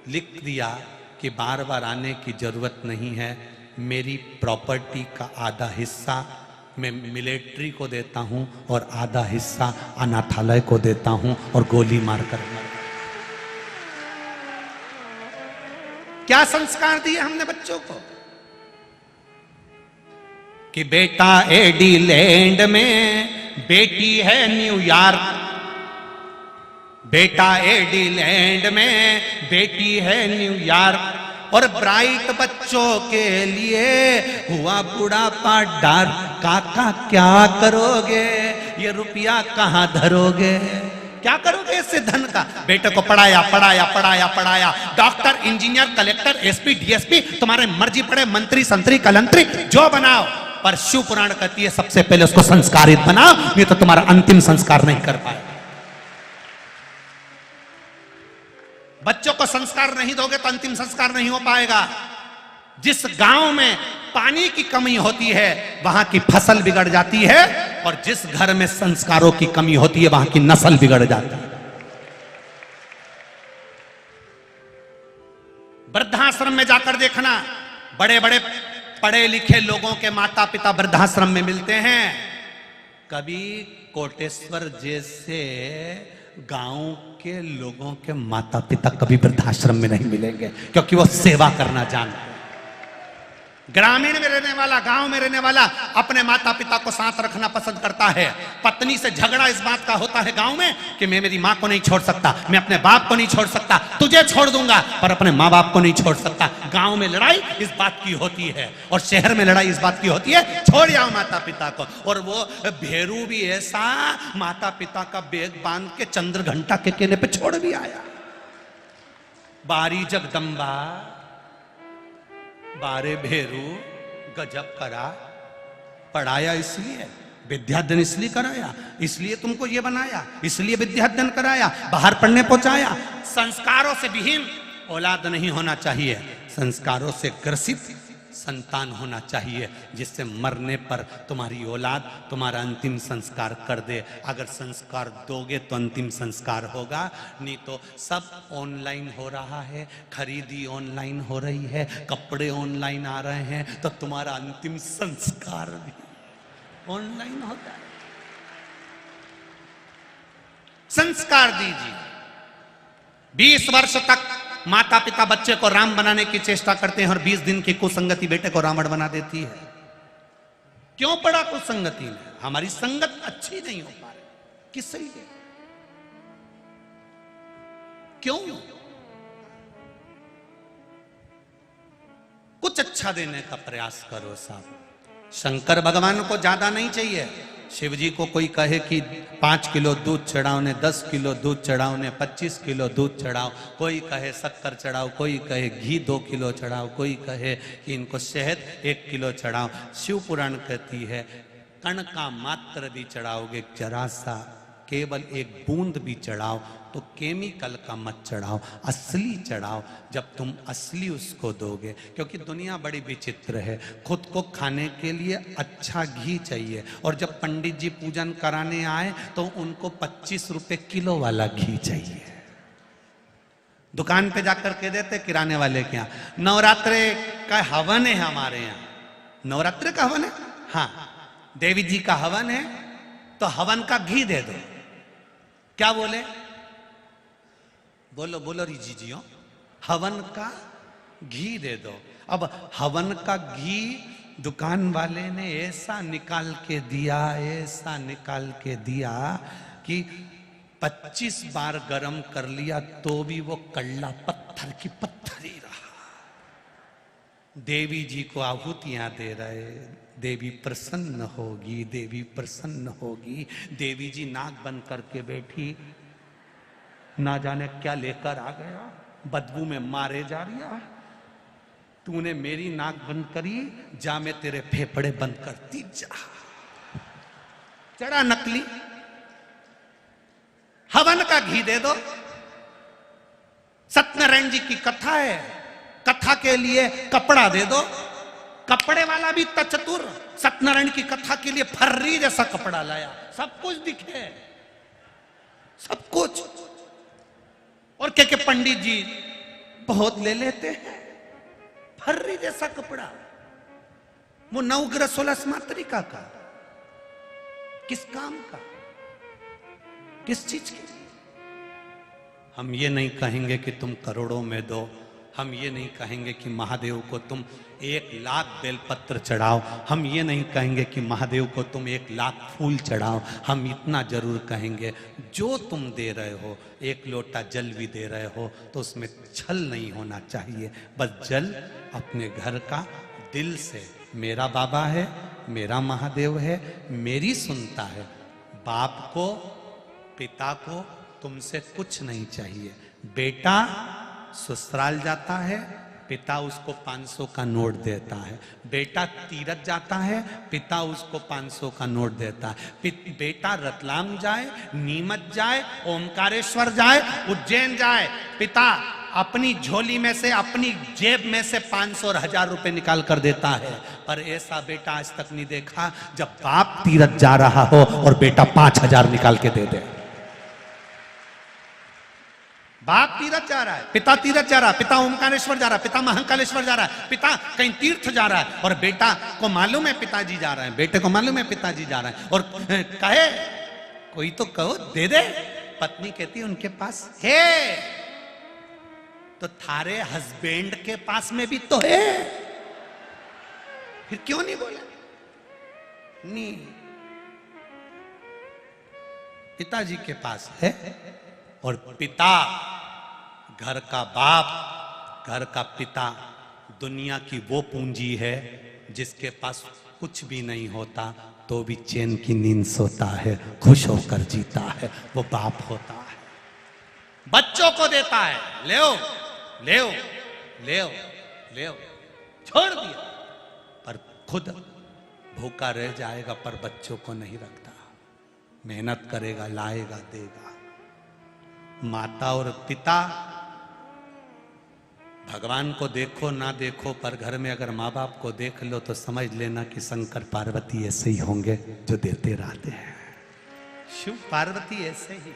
लिख दिया कि बार बार आने की जरूरत नहीं है, मेरी प्रॉपर्टी का आधा हिस्सा मैं मिलिट्री को देता हूं और आधा हिस्सा अनाथालय को देता हूं और गोली मारकर मर। क्या संस्कार दिए हमने बच्चों को कि बेटा एडिलैंड में, बेटी है न्यूयॉर्क, बेटा एडिलैंड में, बेटी है न्यूयॉर्क, और ब्राइट बच्चों के लिए हुआ बुढ़ापा डार्क। काका क्या करोगे, ये रुपया कहां धरोगे, क्या करोगे इससे धन का? बेटे को पढ़ाया, doctor, engineer, collector, SP, DSP, तुम्हारे मर्जी पड़े, मंत्री, संतरी, कलंतरी, जो बनाओ, पर शिव पुराण कहती है सबसे पहले उसको संस्कारित बनाओ, नहीं तो तुम्हारा अंतिम संस्कार नहीं कर पाए। बच्चों को संस्कार नहीं दोगे तो अंतिम संस्कार नहीं हो पाएगा। जिस गांव में पानी की कमी होती है वहां की फसल बिगड़ जाती है, और जिस घर में संस्कारों की कमी होती है वहां की नस्ल बिगड़ जाती है। वृद्धाश्रम में जाकर देखना, बड़े बड़े पढ़े लिखे लोगों के माता पिता वृद्धाश्रम में मिलते हैं, कभी कोटेश्वर जैसे गांव के लोगों के माता पिता कभी वृद्धाश्रम में नहीं मिलेंगे, क्योंकि वो सेवा करना जानते हैं। ग्रामीण में रहने वाला, गांव में रहने वाला अपने माता पिता को साथ रखना पसंद करता है। पत्नी से झगड़ा इस बात का होता है गांव में कि मैं मेरी मां को नहीं छोड़ सकता, मैं अपने बाप को नहीं छोड़ सकता, तुझे छोड़ दूंगा पर अपने माँ बाप को नहीं छोड़ सकता। गांव में लड़ाई इस बात की होती है और शहर में लड़ाई इस बात की होती है छोड़ जाओ माता पिता को। और वो भेरू भी ऐसा माता पिता का बैग बांध के चंद्र घंटा के केले पे छोड़ भी आया। बारी जगदम्बा बारे भेरू गजब करा, पढ़ाया इसलिए, विद्याध्ययन इसलिए कराया, इसलिए तुमको ये बनाया, इसलिए विद्याध्ययन कराया, बाहर पढ़ने पहुंचाया। संस्कारों से विहीन औलाद नहीं होना चाहिए, संस्कारों से ग्रसित संतान होना चाहिए, जिससे मरने पर तुम्हारी औलाद तुम्हारा अंतिम संस्कार कर दे। अगर संस्कार दोगे तो अंतिम संस्कार होगा, नहीं तो सब ऑनलाइन हो रहा है, खरीदी ऑनलाइन हो रही है, कपड़े ऑनलाइन आ रहे हैं, तो तुम्हारा अंतिम संस्कार भी ऑनलाइन होता है। संस्कार दीजिए। 20 वर्ष तक माता पिता बच्चे को राम बनाने की चेष्टा करते हैं और 20 दिन की कुसंगति बेटे को रावण बना देती है। क्यों पड़ा कुसंगति में? हमारी संगत अच्छी नहीं हो पा रही। किस लिए? क्यों? कुछ अच्छा देने का प्रयास करो साहब। शंकर भगवान को ज्यादा नहीं चाहिए। शिव जी को कोई कहे कि 5 किलो दूध चढ़ाओ ने, 10 किलो दूध चढ़ाओ ने, 25 किलो दूध चढ़ाओ, कोई कहे शक्कर चढ़ाओ, कोई कहे घी 2 किलो चढ़ाओ, कोई कहे कि इनको शहद 1 किलो चढ़ाओ। शिव पुराण कहती है कण का मात्र भी चढ़ाओगे, जरा सा केवल एक बूंद भी चढ़ाओ तो केमिकल का मत चढ़ाओ, असली चढ़ाओ। जब तुम असली उसको दोगे, क्योंकि दुनिया बड़ी विचित्र है, खुद को खाने के लिए अच्छा घी चाहिए और जब पंडित जी पूजन कराने आए तो उनको 25 रुपए किलो वाला घी चाहिए। दुकान पे जाकर के देते किराने वाले के यहाँ, नवरात्रे का हवन है हमारे यहाँ। नवरात्रे का हवन है, हाँ, देवी जी का हवन है तो हवन का घी दे दो। क्या बोले? बोलो बोलो रीजी जी, हवन का घी दे दो। अब हवन का घी दुकान वाले ने ऐसा निकाल के दिया, ऐसा निकाल के दिया कि 25 बार गरम कर लिया तो भी वो कल्ला पत्थर की पत्थर ही रहा। देवी जी को आहुतियां दे रहे, देवी प्रसन्न होगी, देवी प्रसन्न होगी। देवी जी नाक बंद करके बैठी, ना जाने क्या लेकर आ गया, बदबू में मारे जा रही। तूने मेरी नाक बंद करी, जा मैं तेरे फेफड़े बंद करती जा। चढ़ा नकली। हवन का घी दे दो। सत्यनारायण जी की कथा है, कथा के लिए कपड़ा दे दो। कपड़े वाला भी चतुर, सत्यनारायण की कथा के लिए फर्री जैसा कपड़ा लाया, सब कुछ दिखे, सब कुछ। और के पंडित जी बहुत ले लेते हैं, फर्री जैसा कपड़ा। वो 9 ग्रह 16 मात्रिका का, किस काम का, किस चीज के? हम ये नहीं कहेंगे कि तुम करोड़ों में दो, हम ये नहीं कहेंगे कि महादेव को तुम 1 लाख बेलपत्र चढ़ाओ, हम ये नहीं कहेंगे कि महादेव को तुम 1 लाख फूल चढ़ाओ। हम इतना जरूर कहेंगे, जो तुम दे रहे हो, 1 लोटा जल भी दे रहे हो तो उसमें छल नहीं होना चाहिए। बस जल अपने घर का, दिल से, मेरा बाबा है, मेरा महादेव है, मेरी सुनता है। बाप को, पिता को तुमसे कुछ नहीं चाहिए। बेटा ससुराल जाता है, पिता उसको 500 का नोट देता है। बेटा तीरथ जाता है, पिता उसको 500 का नोट देता है। बेटा रतलाम जाए, नीमच जाए, ओमकारेश्वर जाए, उज्जैन जाए, पिता अपनी झोली में से, अपनी जेब में से 500 और 1000 रुपए निकाल कर देता है। पर ऐसा बेटा आज तक नहीं देखा जब बाप तीरथ जा रहा हो और बेटा 5000 निकाल के दे दे। बाप तीरथ जा रहा है, पिता तीरथ जा रहा है, पिता ओमकारेश्वर जा रहा है, पिता महाकालेश्वर जा रहा है, पिता कहीं तीर्थ जा रहा है और बेटा को मालूम है पिताजी जा रहे हैं, बेटे को मालूम है पिताजी जा रहे हैं और कहे कोई तो कहो दे दे। पत्नी कहती है उनके पास है तो थारे हस्बैंड के पास में भी तो है, फिर क्यों नहीं बोला? नहीं, पिताजी के पास है। और पिता, घर का बाप, घर का पिता दुनिया की वो पूंजी है जिसके पास कुछ भी नहीं होता तो भी चैन की नींद सोता है, खुश होकर जीता है, वो बाप होता है। बच्चों को देता है, ले ले ले ले, छोड़ दिया, पर खुद भूखा रह जाएगा, पर बच्चों को नहीं रखता। मेहनत करेगा, लाएगा, देगा। माता और पिता भगवान को देखो ना देखो, पर घर में अगर माँ बाप को देख लो तो समझ लेना कि शंकर पार्वती ऐसे ही होंगे जो देते रहते हैं। शिव पार्वती ऐसे ही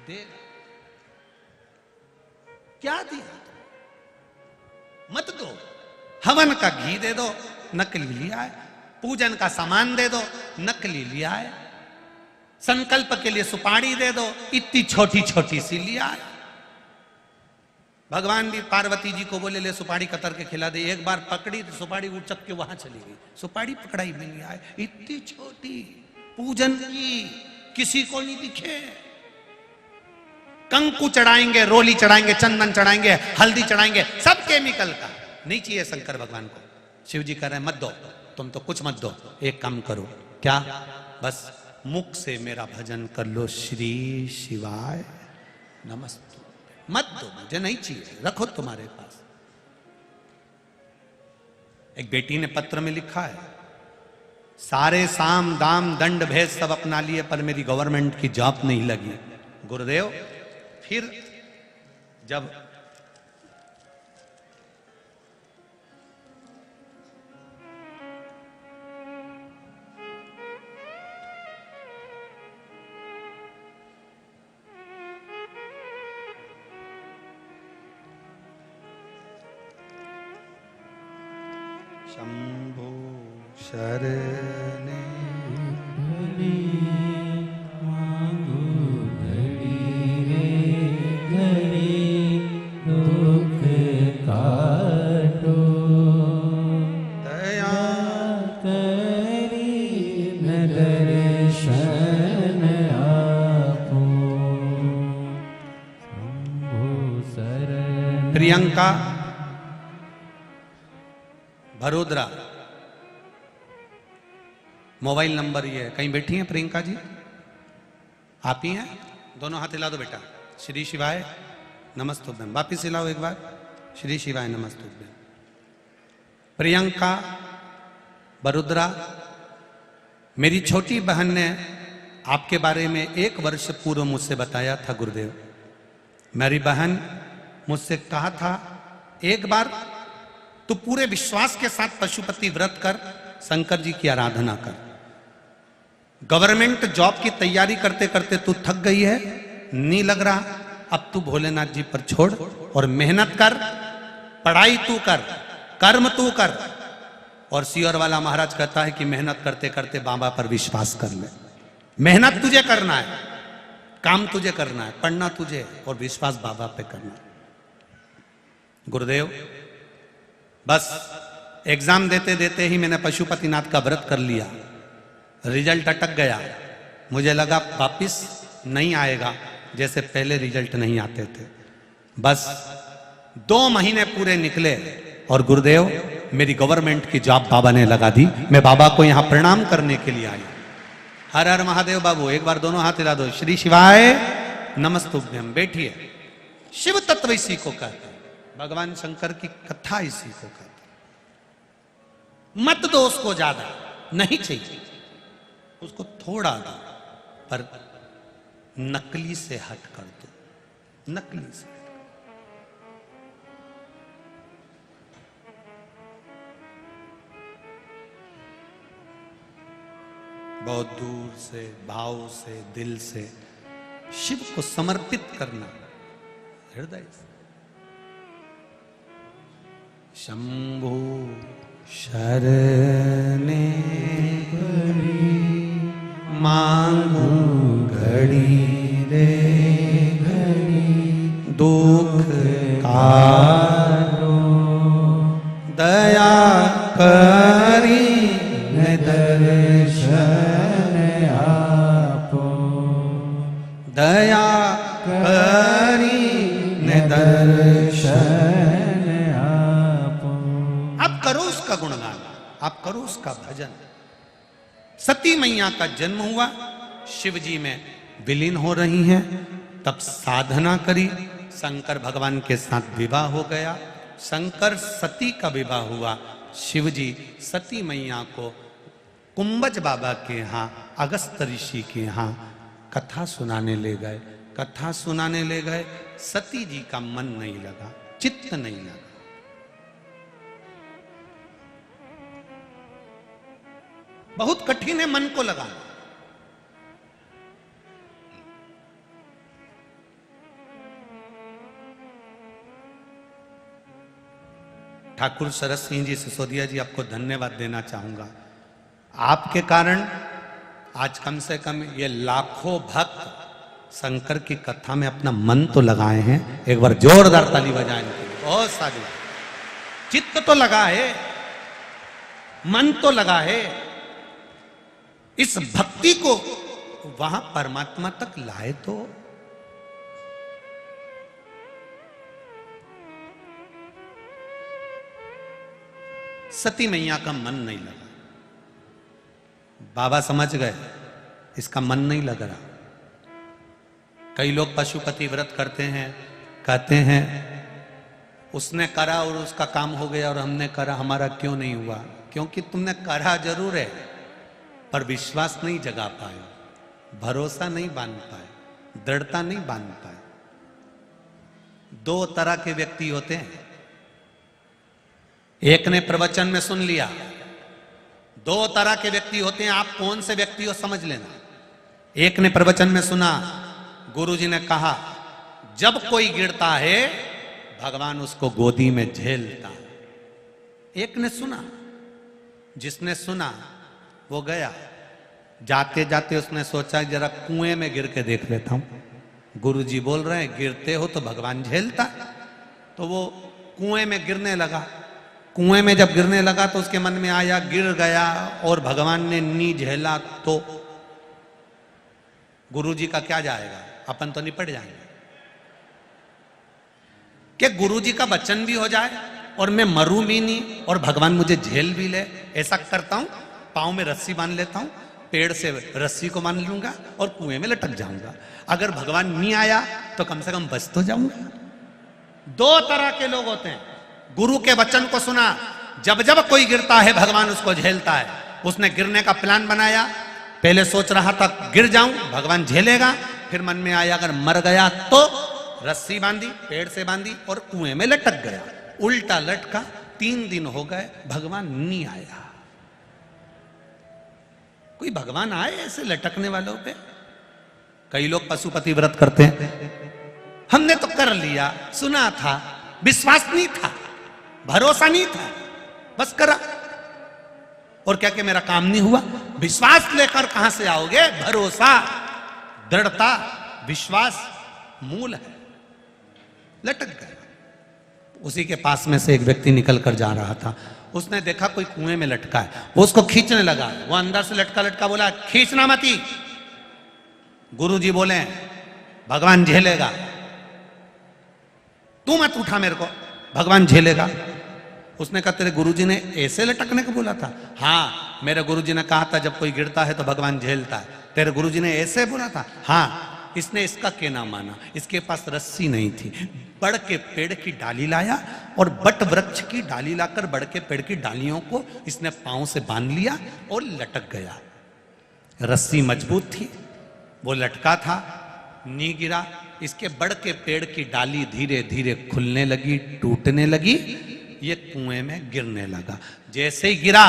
देगा। क्या दिया? मत दो। हवन का घी दे दो, नकली लिया है। पूजन का सामान दे दो, नकली लिया है। संकल्प के लिए सुपारी दे दो, इतनी छोटी छोटी सी लिया है। भगवान भी पार्वती जी को बोले ले सुपारी कतर के खिला दे। एक बार पकड़ी तो सुपारी उचक के वहां चली गई। सुपारी पकड़ाई में लिया है, इतनी छोटी, पूजन की, किसी को नहीं दिखे। कंकु चढ़ाएंगे, रोली चढ़ाएंगे, चंदन चढ़ाएंगे, हल्दी चढ़ाएंगे, सब केमिकल का। नहीं चाहिए शंकर भगवान को। शिव जी कह रहे हैं मत दो, तुम तो कुछ मत दो। एक काम करो, क्या? बस मुख से मेरा भजन कर लो, श्री शिवाय नमस्ते। मत दो, मुझे नहीं चाहिए, रखो तुम्हारे पास। एक बेटी ने पत्र में लिखा है, सारे साम दाम दंड भेद सब अपना लिए, पर मेरी गवर्नमेंट की जॉब नहीं लगी। गुरुदेव, फिर जब शंभो शरणे मांगो घड़ी रे घड़ी, दुख काटो दया करी न दर्शन आपो। शंभो शरण प्रियंका भरोदरा, मोबाइल नंबर ये है। कहीं बैठी हैं प्रियंका जी? आप ही हैं? दोनों हाथ हिला दो बेटा। श्री शिवाय नमस्तुभ्यम। वापिस हिलाओ एक बार। श्री शिवाय नमस्तुभ्यम। प्रियंका भरोदरा, मेरी छोटी बहन ने आपके बारे में 1 वर्ष पूर्व मुझसे बताया था गुरुदेव। मेरी बहन मुझसे कहा था, एक बार तू पूरे विश्वास के साथ पशुपति व्रत कर, शंकर जी की आराधना कर। गवर्नमेंट जॉब की तैयारी करते करते तू थक गई है, नहीं लग रहा, अब तू भोलेनाथ जी पर छोड़ और मेहनत कर। पढ़ाई तू कर, कर्म तू कर। और सियोर वाला महाराज कहता है कि मेहनत करते करते बाबा पर विश्वास कर ले। मेहनत तुझे करना है, काम तुझे करना है, पढ़ना तुझे, और विश्वास बाबा पे करना है। गुरुदेव, बस एग्जाम देते देते ही मैंने पशुपतिनाथ का व्रत कर लिया। रिजल्ट अटक गया। मुझे लगा वापिस नहीं आएगा, जैसे पहले रिजल्ट नहीं आते थे। बस 2 महीने पूरे निकले और गुरुदेव मेरी गवर्नमेंट की जॉब बाबा ने लगा दी। मैं बाबा को यहां प्रणाम करने के लिए आई। हर हर महादेव बाबू, एक बार दोनों हाथ हिला दो। श्री शिवाय नमस्तुभ्यम। बैठिए। शिव तत्व इसी को कहते हैं, भगवान शंकर की कथा इसी को कहते हैं। मत दो उसको ज्यादा, नहीं चाहिए, उसको थोड़ा दो, पर नकली से हट कर दो, नकली से। बहुत दूर से, भाव से, दिल से शिव को समर्पित करना, हृदय से। शंभो शरणे मांगो घड़ी रे घड़ी, दुख काटो दया करी न दर्शन आपो। दया करी न दर्शन आपो। आप करो उसका गुणगान, आप करो उसका भजन। सती मैया का जन्म हुआ, शिव जी में विलीन हो रही हैं, तब साधना करी, शंकर भगवान के साथ विवाह हो गया। शंकर सती का विवाह हुआ, शिव जी सती मैया को कुंभज बाबा के यहाँ, अगस्त ऋषि के यहाँ कथा सुनाने ले गए। कथा सुनाने ले गए, सती जी का मन नहीं लगा, चित्त नहीं लगा। बहुत कठिन है मन को लगाना। ठाकुर शरद सिंह जी सिसोदिया जी, आपको धन्यवाद देना चाहूंगा। आपके कारण आज कम से कम ये लाखों भक्त शंकर की कथा में अपना मन तो लगाए हैं। एक बार जोरदार ताली बजाएं इनके लिए। बहुत सारी चित्त तो लगा है, मन तो लगा है, इस भक्ति को वहां परमात्मा तक लाए तो। सती मैया का मन नहीं लगा, बाबा समझ गए इसका मन नहीं लग रहा। कई लोग पशुपति व्रत करते हैं, कहते हैं उसने करा और उसका काम हो गया और हमने करा, हमारा क्यों नहीं हुआ? क्योंकि तुमने करा जरूर है पर विश्वास नहीं जगा पाए, भरोसा नहीं बांध पाए, दृढ़ता नहीं बांध पाए। दो तरह के व्यक्ति होते हैं, एक ने प्रवचन में सुन लिया। दो तरह के व्यक्ति होते हैं, आप कौन से व्यक्ति हो समझ लेना। एक ने प्रवचन में सुना, गुरुजी ने कहा जब कोई गिरता है भगवान उसको गोदी में झेलता है। एक ने सुना, जिसने सुना वो गया, जाते जाते उसने सोचा जरा कुएं में गिर के देख लेता हूं। गुरुजी बोल रहे हैं गिरते हो तो भगवान झेलता है। तो वो कुएं में गिरने लगा। कुएं में जब गिरने लगा तो उसके मन में आया गिर गया और भगवान ने नी झेला तो गुरुजी का क्या जाएगा, अपन तो निपट जाएंगे। कि गुरुजी का वचन भी हो जाए और मैं मरूं भी नहीं और भगवान मुझे झेल भी ले। ऐसा करता हूं, पांव में रस्सी बांध लेता हूं, पेड़ से रस्सी को बांध लूंगा और कुएं में लटक जाऊंगा। अगर भगवान नहीं आया तो कम से कम बच तो जाऊंगा। दो तरह के लोग होते हैं। गुरु के वचन को सुना, जब जब कोई गिरता है भगवान उसको झेलता है। उसने गिरने का प्लान बनाया, पहले सोच रहा था गिर जाऊं भगवान झेलेगा, फिर मन में आया अगर मर गया तो रस्सी बांधी, पेड़ से बांधी और कुएं में लटक गया। उल्टा लटका, 3 दिन हो गए भगवान नहीं आया। कोई भगवान आए ऐसे लटकने वालों पे? कई लोग पशुपति व्रत करते हैं, हमने तो कर लिया, सुना था, विश्वास नहीं था, भरोसा नहीं था, बस करा और क्या कि मेरा काम नहीं हुआ। विश्वास लेकर कहां से आओगे? भरोसा, दृढ़ता, विश्वास मूल है। लटक गया। उसी के पास में से एक व्यक्ति निकल कर जा रहा था, उसने देखा कोई कुएं में लटका है, वो उसको खींचने लगा। वो अंदर से लटका लटका बोला खींचना मती। गुरुजी बोले भगवान झेलेगा, तू मत उठा मेरे को, भगवान झेलेगा। उसने कहा तेरे गुरुजी ने ऐसे लटकने को बोला था? हाँ, मेरे गुरुजी ने कहा था जब कोई गिरता है तो भगवान झेलता है। तेरे गुरुजी ने ऐसे बोला था? हाँ। इसने इसका कहना माना। इसके पास रस्सी नहीं थी, बड़ के पेड़ की डाली लाया और बट वृक्ष की डाली लाकर बड़ के पेड़ की डालियों को इसने पांव से बांध लिया और लटक गया। रस्सी मजबूत थी, वो लटका था, नी गिरा। इसके बड़ के पेड़ की डाली धीरे धीरे खुलने लगी, टूटने लगी, ये कुएं में गिरने लगा। जैसे ही गिरा,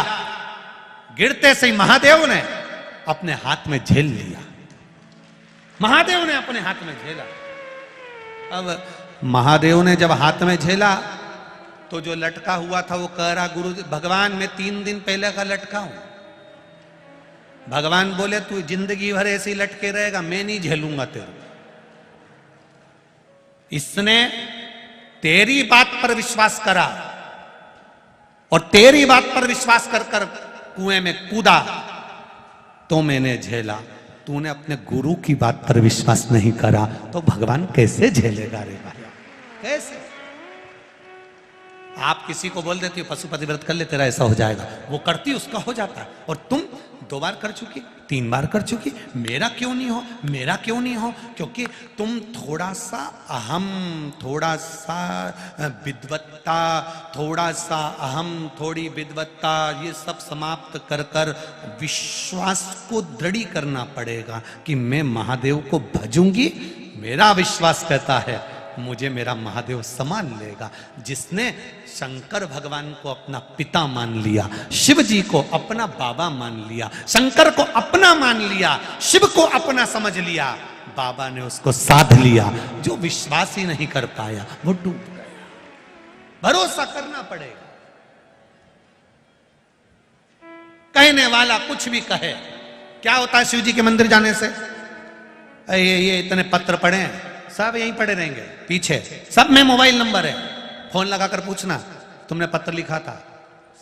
गिरते से ही महादेव ने अपने हाथ में झेल लिया। महादेव ने अपने हाथ में झेला। अब महादेव ने जब हाथ में झेला तो जो लटका हुआ था वो कह रहा गुरु भगवान मैं 3 दिन पहले का लटका हूं। भगवान बोले तू जिंदगी भर ऐसे ही लटके रहेगा, मैं नहीं झेलूंगा तेरे। इसने तेरी बात पर विश्वास करा और तेरी बात पर विश्वास कर कर कुएं में कूदा तो मैंने झेला। तूने अपने गुरु की बात पर विश्वास नहीं करा तो भगवान कैसे झेलेगा रे भाई? कैसे? आप किसी को बोल देते हो पशुपति व्रत कर ले तेरा ऐसा हो जाएगा, वो करती उसका हो जाता है। और तुम 2 बार कर चुकी, 3 बार कर चुकी, मेरा क्यों नहीं हो, मेरा क्यों नहीं हो? क्योंकि तुम थोड़ा सा अहम, थोड़ा सा विद्वत्ता, थोड़ा सा अहम, थोड़ी विद्वत्ता, ये सब समाप्त कर कर विश्वास को दृढ़ी करना पड़ेगा कि मैं महादेव को भजूंगी। मेरा विश्वास कहता है मुझे मेरा महादेव संभाल लेगा। जिसने शंकर भगवान को अपना पिता मान लिया, शिव जी को अपना बाबा मान लिया, शंकर को अपना मान लिया, शिव को अपना समझ लिया, बाबा ने उसको साध लिया। जो विश्वास ही नहीं कर पाया वो डूब गया। भरोसा करना पड़ेगा। कहने वाला कुछ भी कहे, क्या होता है शिव जी के मंदिर जाने से? ये इतने पत्र पढ़े हैं, सब यहीं पड़े रहेंगे पीछे, सब में मोबाइल नंबर है, फोन लगाकर पूछना तुमने पत्र लिखा था,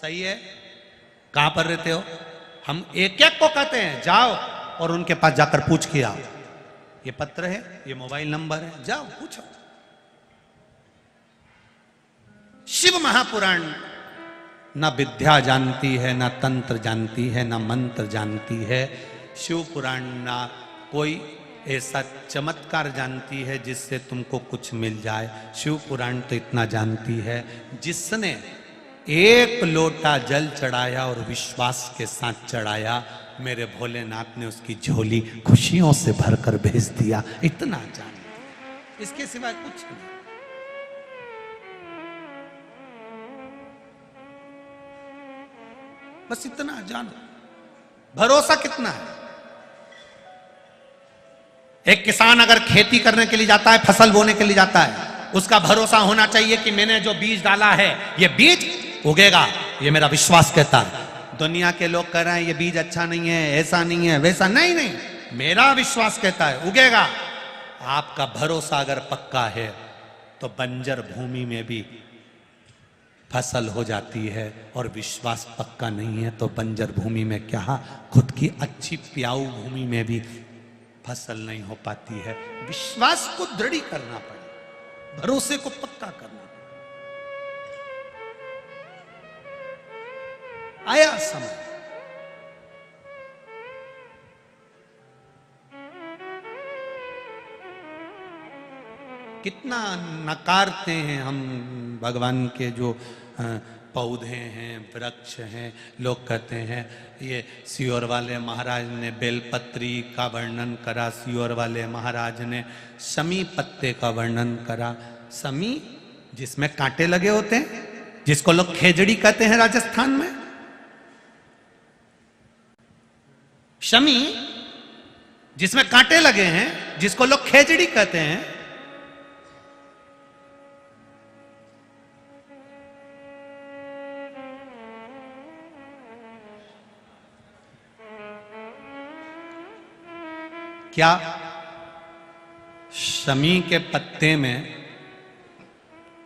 सही है, कहां पर रहते हो? हम एक एक को कहते हैं जाओ और उनके पास जाकर पूछ के आओ, ये पत्र है, ये मोबाइल नंबर है, जाओ पूछो। शिव महापुराण ना विद्या जानती है, ना तंत्र जानती है, ना मंत्र जानती है। शिव पुराण ना कोई ऐसा चमत्कार जानती है जिससे तुमको कुछ मिल जाए। शिव पुराण तो इतना जानती है, जिसने एक लोटा जल चढ़ाया और विश्वास के साथ चढ़ाया, मेरे भोलेनाथ ने उसकी झोली खुशियों से भरकर भेज दिया। इतना जानती है, इसके सिवाय कुछ नहीं। बस इतना जानो। भरोसा कितना है? एक किसान अगर खेती करने के लिए जाता है, फसल बोने के लिए जाता है, उसका भरोसा होना चाहिए कि मैंने जो बीज डाला है ये बीज उगेगा, ये मेरा विश्वास कहता है। दुनिया के लोग कह रहे हैं ये बीज अच्छा नहीं है, ऐसा नहीं है, वैसा नहीं, मेरा विश्वास कहता है उगेगा। आपका भरोसा अगर पक्का है तो बंजर भूमि में भी फसल हो जाती है, और विश्वास पक्का नहीं है तो बंजर भूमि में क्या, खुद की अच्छी प्याऊ भूमि में भी फसल नहीं हो पाती है। विश्वास को दृढ़ करना पड़े, भरोसे को पक्का करना पड़े। आया समय, कितना नकारते हैं हम भगवान के जो पौधे हैं, वृक्ष हैं। लोग कहते हैं ये सियोर वाले महाराज ने बेलपत्री का वर्णन करा, सियोर वाले महाराज ने शमी पत्ते का वर्णन करा। शमी जिसमें कांटे लगे होते हैं, जिसको लोग खेजड़ी कहते हैं राजस्थान में। शमी जिसमें कांटे लगे हैं, जिसको लोग खेजड़ी कहते हैं। क्या शमी के पत्ते में,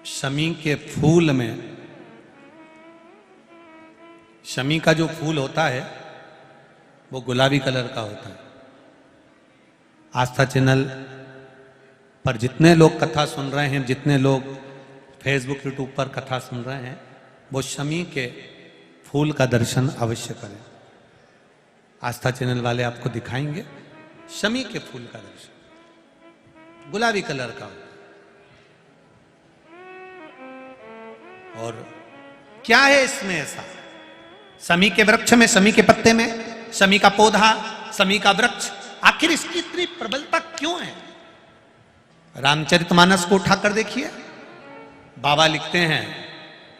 शमी के फूल में, शमी का जो फूल होता है वो गुलाबी कलर का होता है। आस्था चैनल पर जितने लोग कथा सुन रहे हैं, जितने लोग फेसबुक यूट्यूब पर कथा सुन रहे हैं, वो शमी के फूल का दर्शन अवश्य करें। आस्था चैनल वाले आपको दिखाएंगे शमी के फूल का दर्शन, गुलाबी कलर का होता है। और क्या है इसमें ऐसा? शमी के वृक्ष में, शमी के पत्ते में, शमी का पौधा, शमी का वृक्ष, आखिर इसकी इतनी प्रबलता क्यों है? रामचरितमानस को उठाकर देखिए, बाबा लिखते हैं,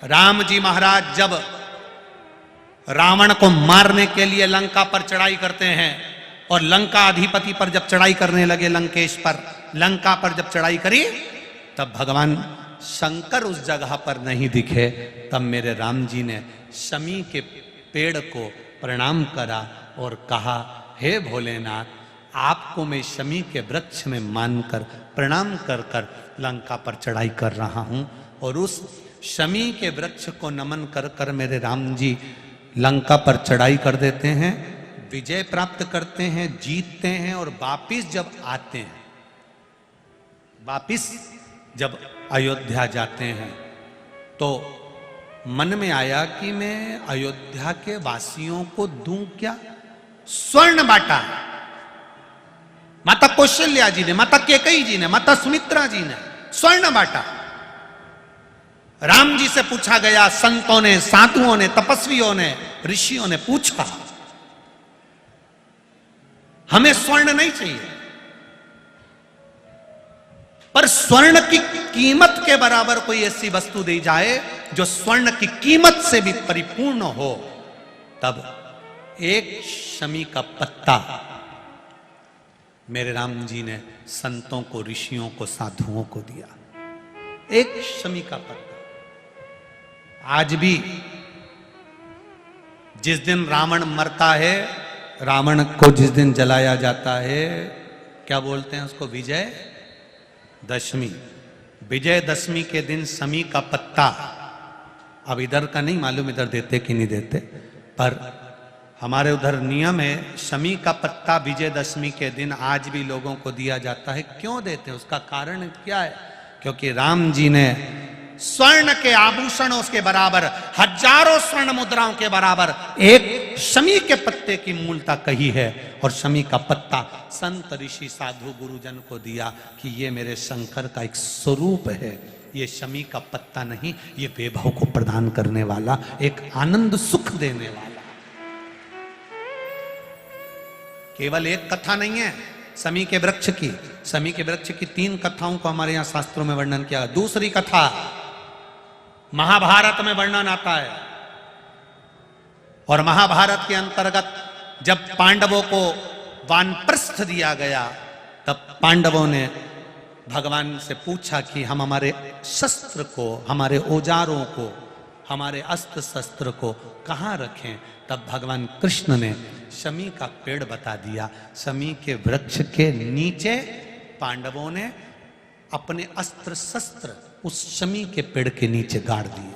राम जी महाराज जब रावण को मारने के लिए लंका पर चढ़ाई करते हैं, और लंका अधिपति पर जब चढ़ाई करने लगे, लंकेश पर, लंका पर जब चढ़ाई करी, तब भगवान शंकर उस जगह पर नहीं दिखे। तब मेरे राम जी ने शमी के पेड़ को प्रणाम करा और कहा, हे भोलेनाथ, आपको मैं शमी के वृक्ष में मानकर प्रणाम कर कर लंका पर चढ़ाई कर रहा हूं। और उस शमी के वृक्ष को नमन कर कर मेरे राम जी लंका पर चढ़ाई कर देते हैं, विजय प्राप्त करते हैं, जीतते हैं। और वापिस जब आते हैं, वापिस जब अयोध्या जाते हैं, तो मन में आया कि मैं अयोध्या के वासियों को दूं क्या? स्वर्ण बांटा। माता कौशल्या जी ने, माता कैकेयी जी ने, माता सुमित्रा जी ने स्वर्ण बांटा। राम जी से पूछा गया, संतों ने, साधुओं ने, तपस्वियों ने, ऋषियों ने पूछा, हमें स्वर्ण नहीं चाहिए, पर स्वर्ण की कीमत के बराबर कोई ऐसी वस्तु दी जाए जो स्वर्ण की कीमत से भी परिपूर्ण हो, तब एक शमी का पत्ता मेरे राम जी ने संतों को, ऋषियों को, साधुओं को दिया। एक शमी का पत्ता। आज भी जिस दिन रावण मरता है, रावण को जिस दिन जलाया जाता है, क्या बोलते हैं उसको? विजय दशमी। विजय दशमी के दिन शमी का पत्ता, अब इधर का नहीं मालूम इधर देते कि नहीं देते, पर हमारे उधर नियम है, शमी का पत्ता विजयदशमी के दिन आज भी लोगों को दिया जाता है। क्यों देते हैं? उसका कारण क्या है? क्योंकि राम जी ने स्वर्ण के आभूषणों के बराबर, हजारों स्वर्ण मुद्राओं के बराबर एक शमी के पत्ते की मूलता कही है, और शमी का पत्ता संत, ऋषि, साधु, गुरुजन को दिया कि ये मेरे शंकर का एक स्वरूप है। ये शमी का पत्ता नहीं, ये वैभव को प्रदान करने वाला, एक आनंद सुख देने वाला। केवल एक कथा नहीं है शमी के वृक्ष की। शमी के वृक्ष की 3 कथाओं को हमारे यहां शास्त्रों में वर्णन किया। दूसरी कथा महाभारत में वर्णन आता है, और महाभारत के अंतर्गत जब पांडवों को वानप्रस्थ दिया गया, तब पांडवों ने भगवान से पूछा कि हम हमारे शस्त्र को, हमारे औजारों को, हमारे अस्त्र शस्त्र को कहाँ रखें? तब भगवान कृष्ण ने शमी का पेड़ बता दिया। शमी के वृक्ष के नीचे पांडवों ने अपने अस्त्र शस्त्र उस शमी के पेड़ के नीचे गाड़ दिए।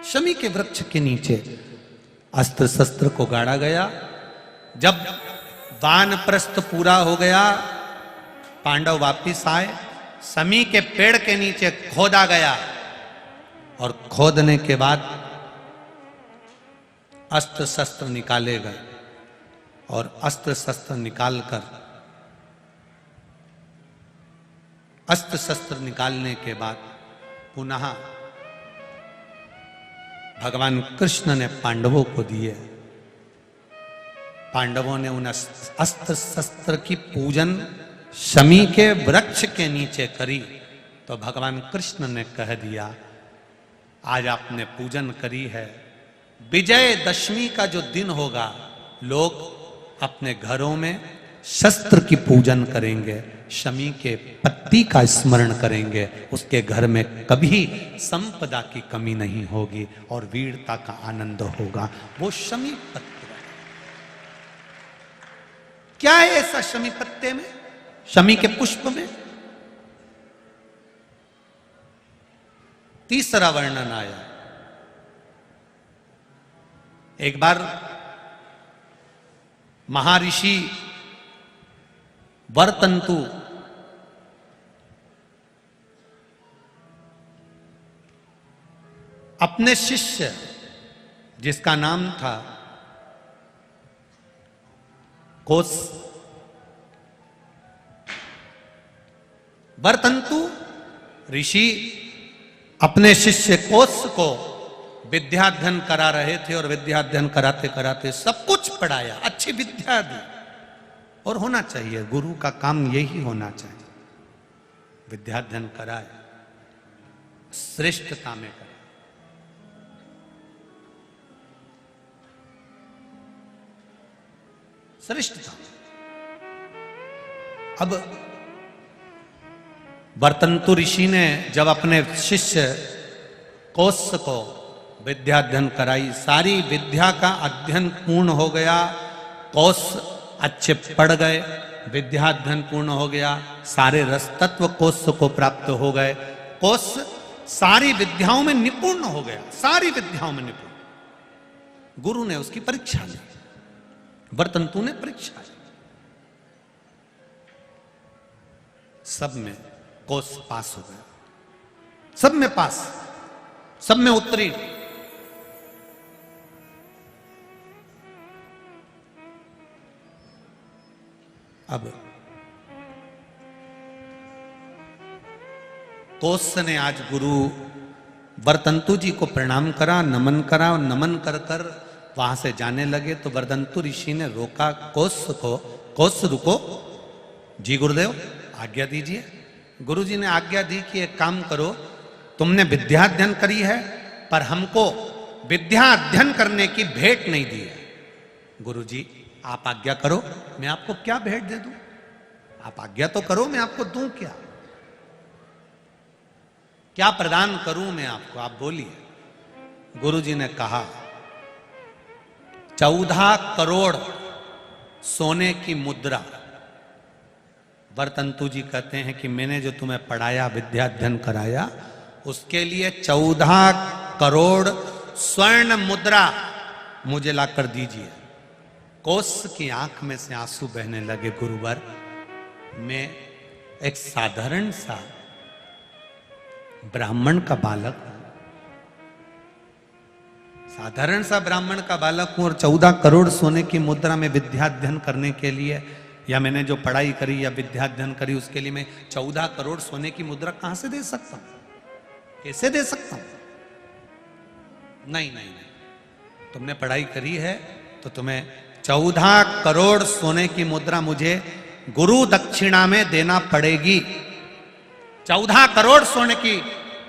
शमी के वृक्ष के नीचे अस्त्र शस्त्र को गाड़ा गया। जब वानप्रस्थ पूरा हो गया, पांडव वापिस आए, शमी के पेड़ के नीचे खोदा गया, और खोदने के बाद अस्त्र शस्त्र निकाले गए, और अस्त्र शस्त्र निकालकर, अस्त्र शस्त्र निकालने के बाद पुनः भगवान कृष्ण ने पांडवों को दिए। पांडवों ने उन अस्त्र शस्त्र की पूजन शमी के वृक्ष के नीचे करी, तो भगवान कृष्ण ने कह दिया, आज आपने पूजन करी है, विजय दशमी का जो दिन होगा, लोग अपने घरों में शस्त्र की पूजन करेंगे, शमी के पत्ती का स्मरण करेंगे, उसके घर में कभी संपदा की कमी नहीं होगी और वीरता का आनंद होगा। वो शमी पत्ते, क्या है ऐसा शमी पत्ते में, शमी के पुष्प में? तीसरा वर्णन आया। एक बार महर्षि वरतंतु अपने शिष्य, जिसका नाम था कोस, वरतंतु ऋषि अपने शिष्य कोस को विद्याध्ययन करा रहे थे, और विद्याध्ययन कराते कराते सब कुछ पढ़ाया, अच्छी विद्या दी। और होना चाहिए, गुरु का काम यही होना चाहिए, विद्याध्ययन कराए, श्रेष्ठता में कराए। श्रेष्ठता। अब वरतंतु ऋषि ने जब अपने शिष्य कोस को विद्या अध्ययन कराई, सारी विद्या का अध्ययन पूर्ण हो गया, कोस अच्छे पढ़ गए, विद्या अध्ययन पूर्ण हो गया, सारे रस तत्व कोस को प्राप्त हो गए, कोस सारी विद्याओं में निपुण हो गया, सारी विद्याओं में निपुण। गुरु ने उसकी परीक्षा ली, वरतंतु ने परीक्षा ली, सब में कोस पास हो गया, सब में पास, सब में उत्तीर्ण। अब कोस ने आज गुरु वरतंतु जी को प्रणाम करा, नमन करा, और नमन कर कर वहां से जाने लगे तो वरदंतु ऋषि ने रोका कोस को, कोस रुको जी गुरुदेव आज्ञा दीजिए। गुरुजी ने आज्ञा दी कि एक काम करो, तुमने विद्या अध्ययन करी है पर हमको विद्या अध्ययन करने की भेंट नहीं दी है। गुरुजी आप आज्ञा करो, मैं आपको क्या भेंट दे दूं? आप आज्ञा तो करो, मैं आपको दूं क्या? क्या प्रदान करूं मैं आपको, आप बोलिए। गुरुजी ने कहा 14 करोड़ सोने की मुद्रा। वरतंतु जी कहते हैं कि मैंने जो तुम्हें पढ़ाया, विद्या अध्ययन कराया, उसके लिए 14 करोड़ स्वर्ण मुद्रा मुझे लाकर दीजिए। कोस की आंख में से आंसू बहने लगे। गुरुवर, मैं एक साधारण सा ब्राह्मण का बालक हूं, साधारण सा ब्राह्मण का बालक हूं, और 14 करोड़ सोने की मुद्रा में विद्या अध्ययन करने के लिए, या मैंने जो पढ़ाई करी या विद्या अध्ययन करी उसके लिए मैं 14 करोड़ सोने की मुद्रा कहां से दे सकता हूं? कैसे दे सकता हूं? नहीं नहीं नहीं, तुमने पढ़ाई करी है तो तुम्हें 14 करोड़ सोने की मुद्रा मुझे गुरु दक्षिणा में देना पड़ेगी। 14 करोड़ सोने की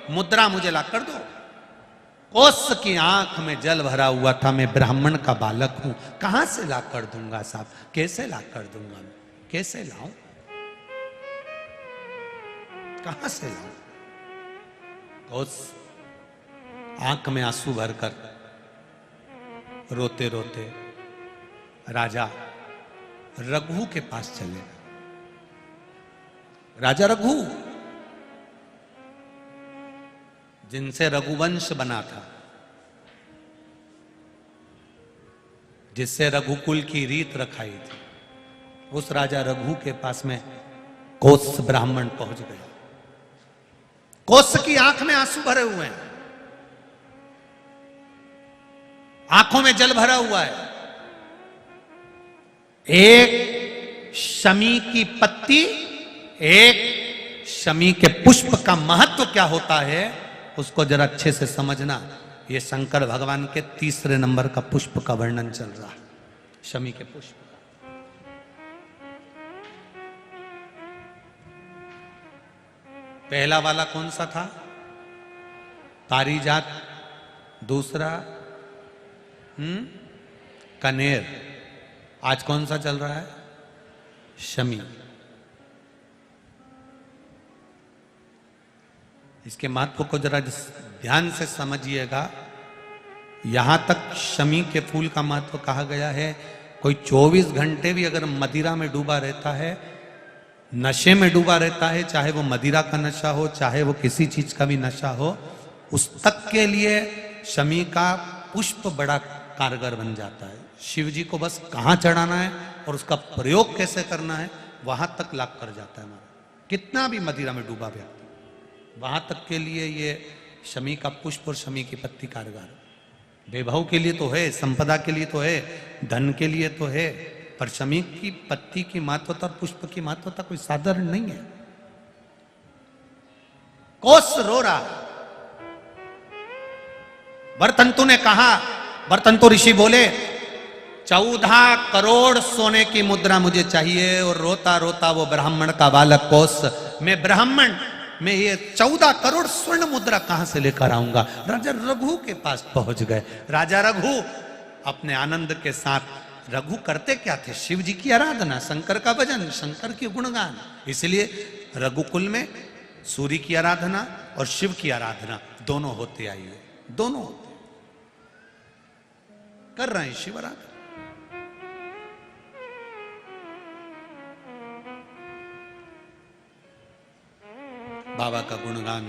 मुद्रा मुझे ला कर दो। कोस की आंख में जल भरा हुआ था। मैं ब्राह्मण का बालक हूं, कहां से ला कर दूंगा साहब? कैसे ला कर दूंगा मैं? कैसे लाऊं? कहां से लाऊं? कोस आंख में आंसू भरकर रोते रोते राजा रघु के पास चले। राजा रघु, जिनसे रघुवंश बना था, जिससे रघुकुल की रीत रखाई थी, उस राजा रघु के पास में कोस ब्राह्मण पहुंच गया। कोस की आंख में आंसू भरे हुए हैं, आंखों में जल भरा हुआ है। एक शमी की पत्ती, एक शमी के पुष्प का महत्व क्या होता है उसको जरा अच्छे से समझना। ये शंकर भगवान के 3 नंबर का पुष्प का वर्णन चल रहा है, शमी के पुष्प। पहला वाला कौन सा था? पारिजात। दूसरा कनेर। आज कौन सा चल रहा है? शमी। इसके महत्व को जरा ध्यान से समझिएगा। यहां तक शमी के फूल का महत्व कहा गया है। कोई 24 घंटे भी अगर मदिरा में डूबा रहता है, नशे में डूबा रहता है, चाहे वो मदिरा का नशा हो, चाहे वो किसी चीज का भी नशा हो, उस तक के लिए शमी का पुष्प बड़ा कारगर बन जाता है। शिव जी को बस कहां चढ़ाना है और उसका प्रयोग कैसे करना है, वहां तक लाभ कर जाता है हमारा। कितना भी मदिरा में डूबा व्यक्ति, वहां तक के लिए ये शमी का पुष्प और शमी की पत्ती कारगर। वैभव के लिए तो है, संपदा के लिए तो है, धन के लिए तो है, पर शमी की पत्ती की महत्वता और पुष्प की महत्वता कोई साधारण नहीं है। कोस रो रहा। वरतंतु ने कहा, वरतंतु ऋषि बोले 14 करोड़ सोने की मुद्रा मुझे चाहिए। और रोता रोता वो ब्राह्मण का बालक कोस, मैं ब्राह्मण, मैं ये 14 करोड़ स्वर्ण मुद्रा कहां से लेकर आऊंगा? राजा रघु के पास पहुंच गए। राजा रघु अपने आनंद के साथ, रघु करते क्या थे? शिव जी की आराधना, शंकर का भजन, शंकर की गुणगान। इसलिए रघुकुल में सूर्य की आराधना और शिव की आराधना दोनों होते आई है, दोनों होते कर रहे हैं शिव आराधना। बाबा का गुणगान,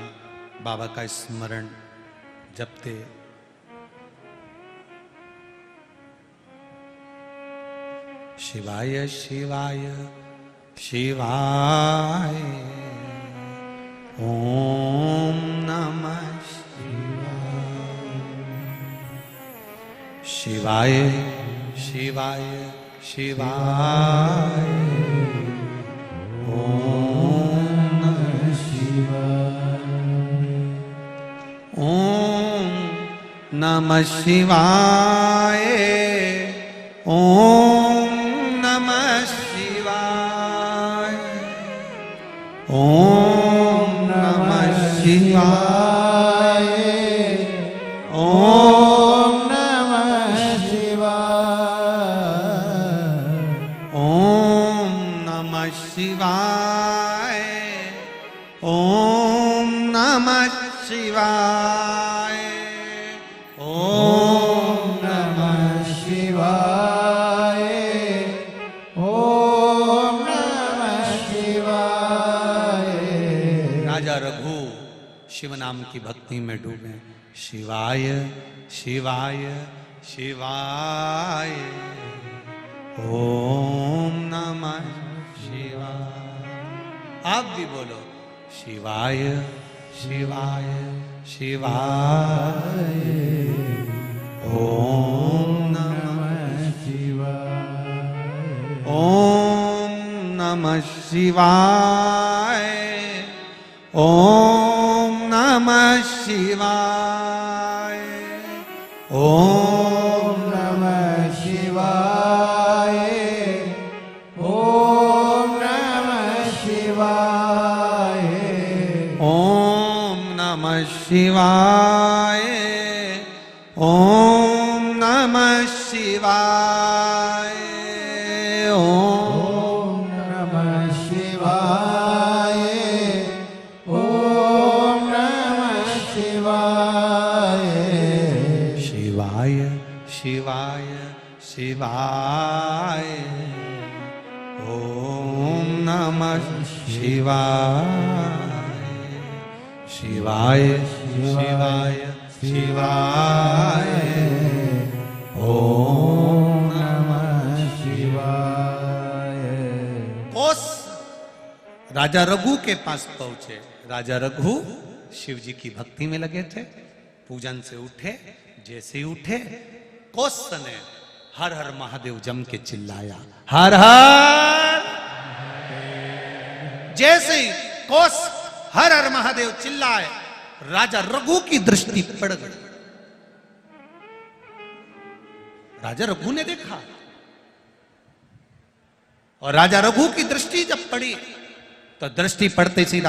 बाबा का स्मरण जपते। शिवाय शिवाय शिवाय ओम नमः शिवाय शिवाय शिवाय ओम नमः शिवाय ओम नमः शिवाय, ओम नमः शिवाय, ओम नमः शिवाय, ओम नमः शिवाय, ओम नमः शिवाय, ओम नमः शिवाय, ओम नमः शिवाय, ओम नमः शिवाय। राजा रघु शिव नाम की भक्ति में डूबे। शिवाय शिवाय शिवाय, ओम नमः शिवाय। आप भी बोलो शिवाय शिवाय शिवाय, ओम नमः शिवाय, ओम नमः शिवाय, ओम नमः शिवाय, ओम नमः शिवाय, ओम नमः शिवाय, ओम नमः शिवाय, ओम नमः शिवाय, ओम नमः शिवाय, ओम नमः शिवाय, शिवाय शिवाय शिवाय, ओम नमः शिवाय, शिवाय शिवाय शिवाय, ओम नमः शिवाय। कोस राजा रघु के पास पहुंचे। राजा रघु शिव जी की भक्ति में लगे थे। पूजन से उठे, जैसे ही उठे कोस ने हर हर महादेव जम के चिल्लाया, हर हर। जैसे ही कोस हर हर महादेव चिल्लाए, राजा रघु की दृष्टि पड़ गई। राजा रघु ने देखा, और राजा रघु की दृष्टि जब पड़ी तो दृष्टि पड़ते सी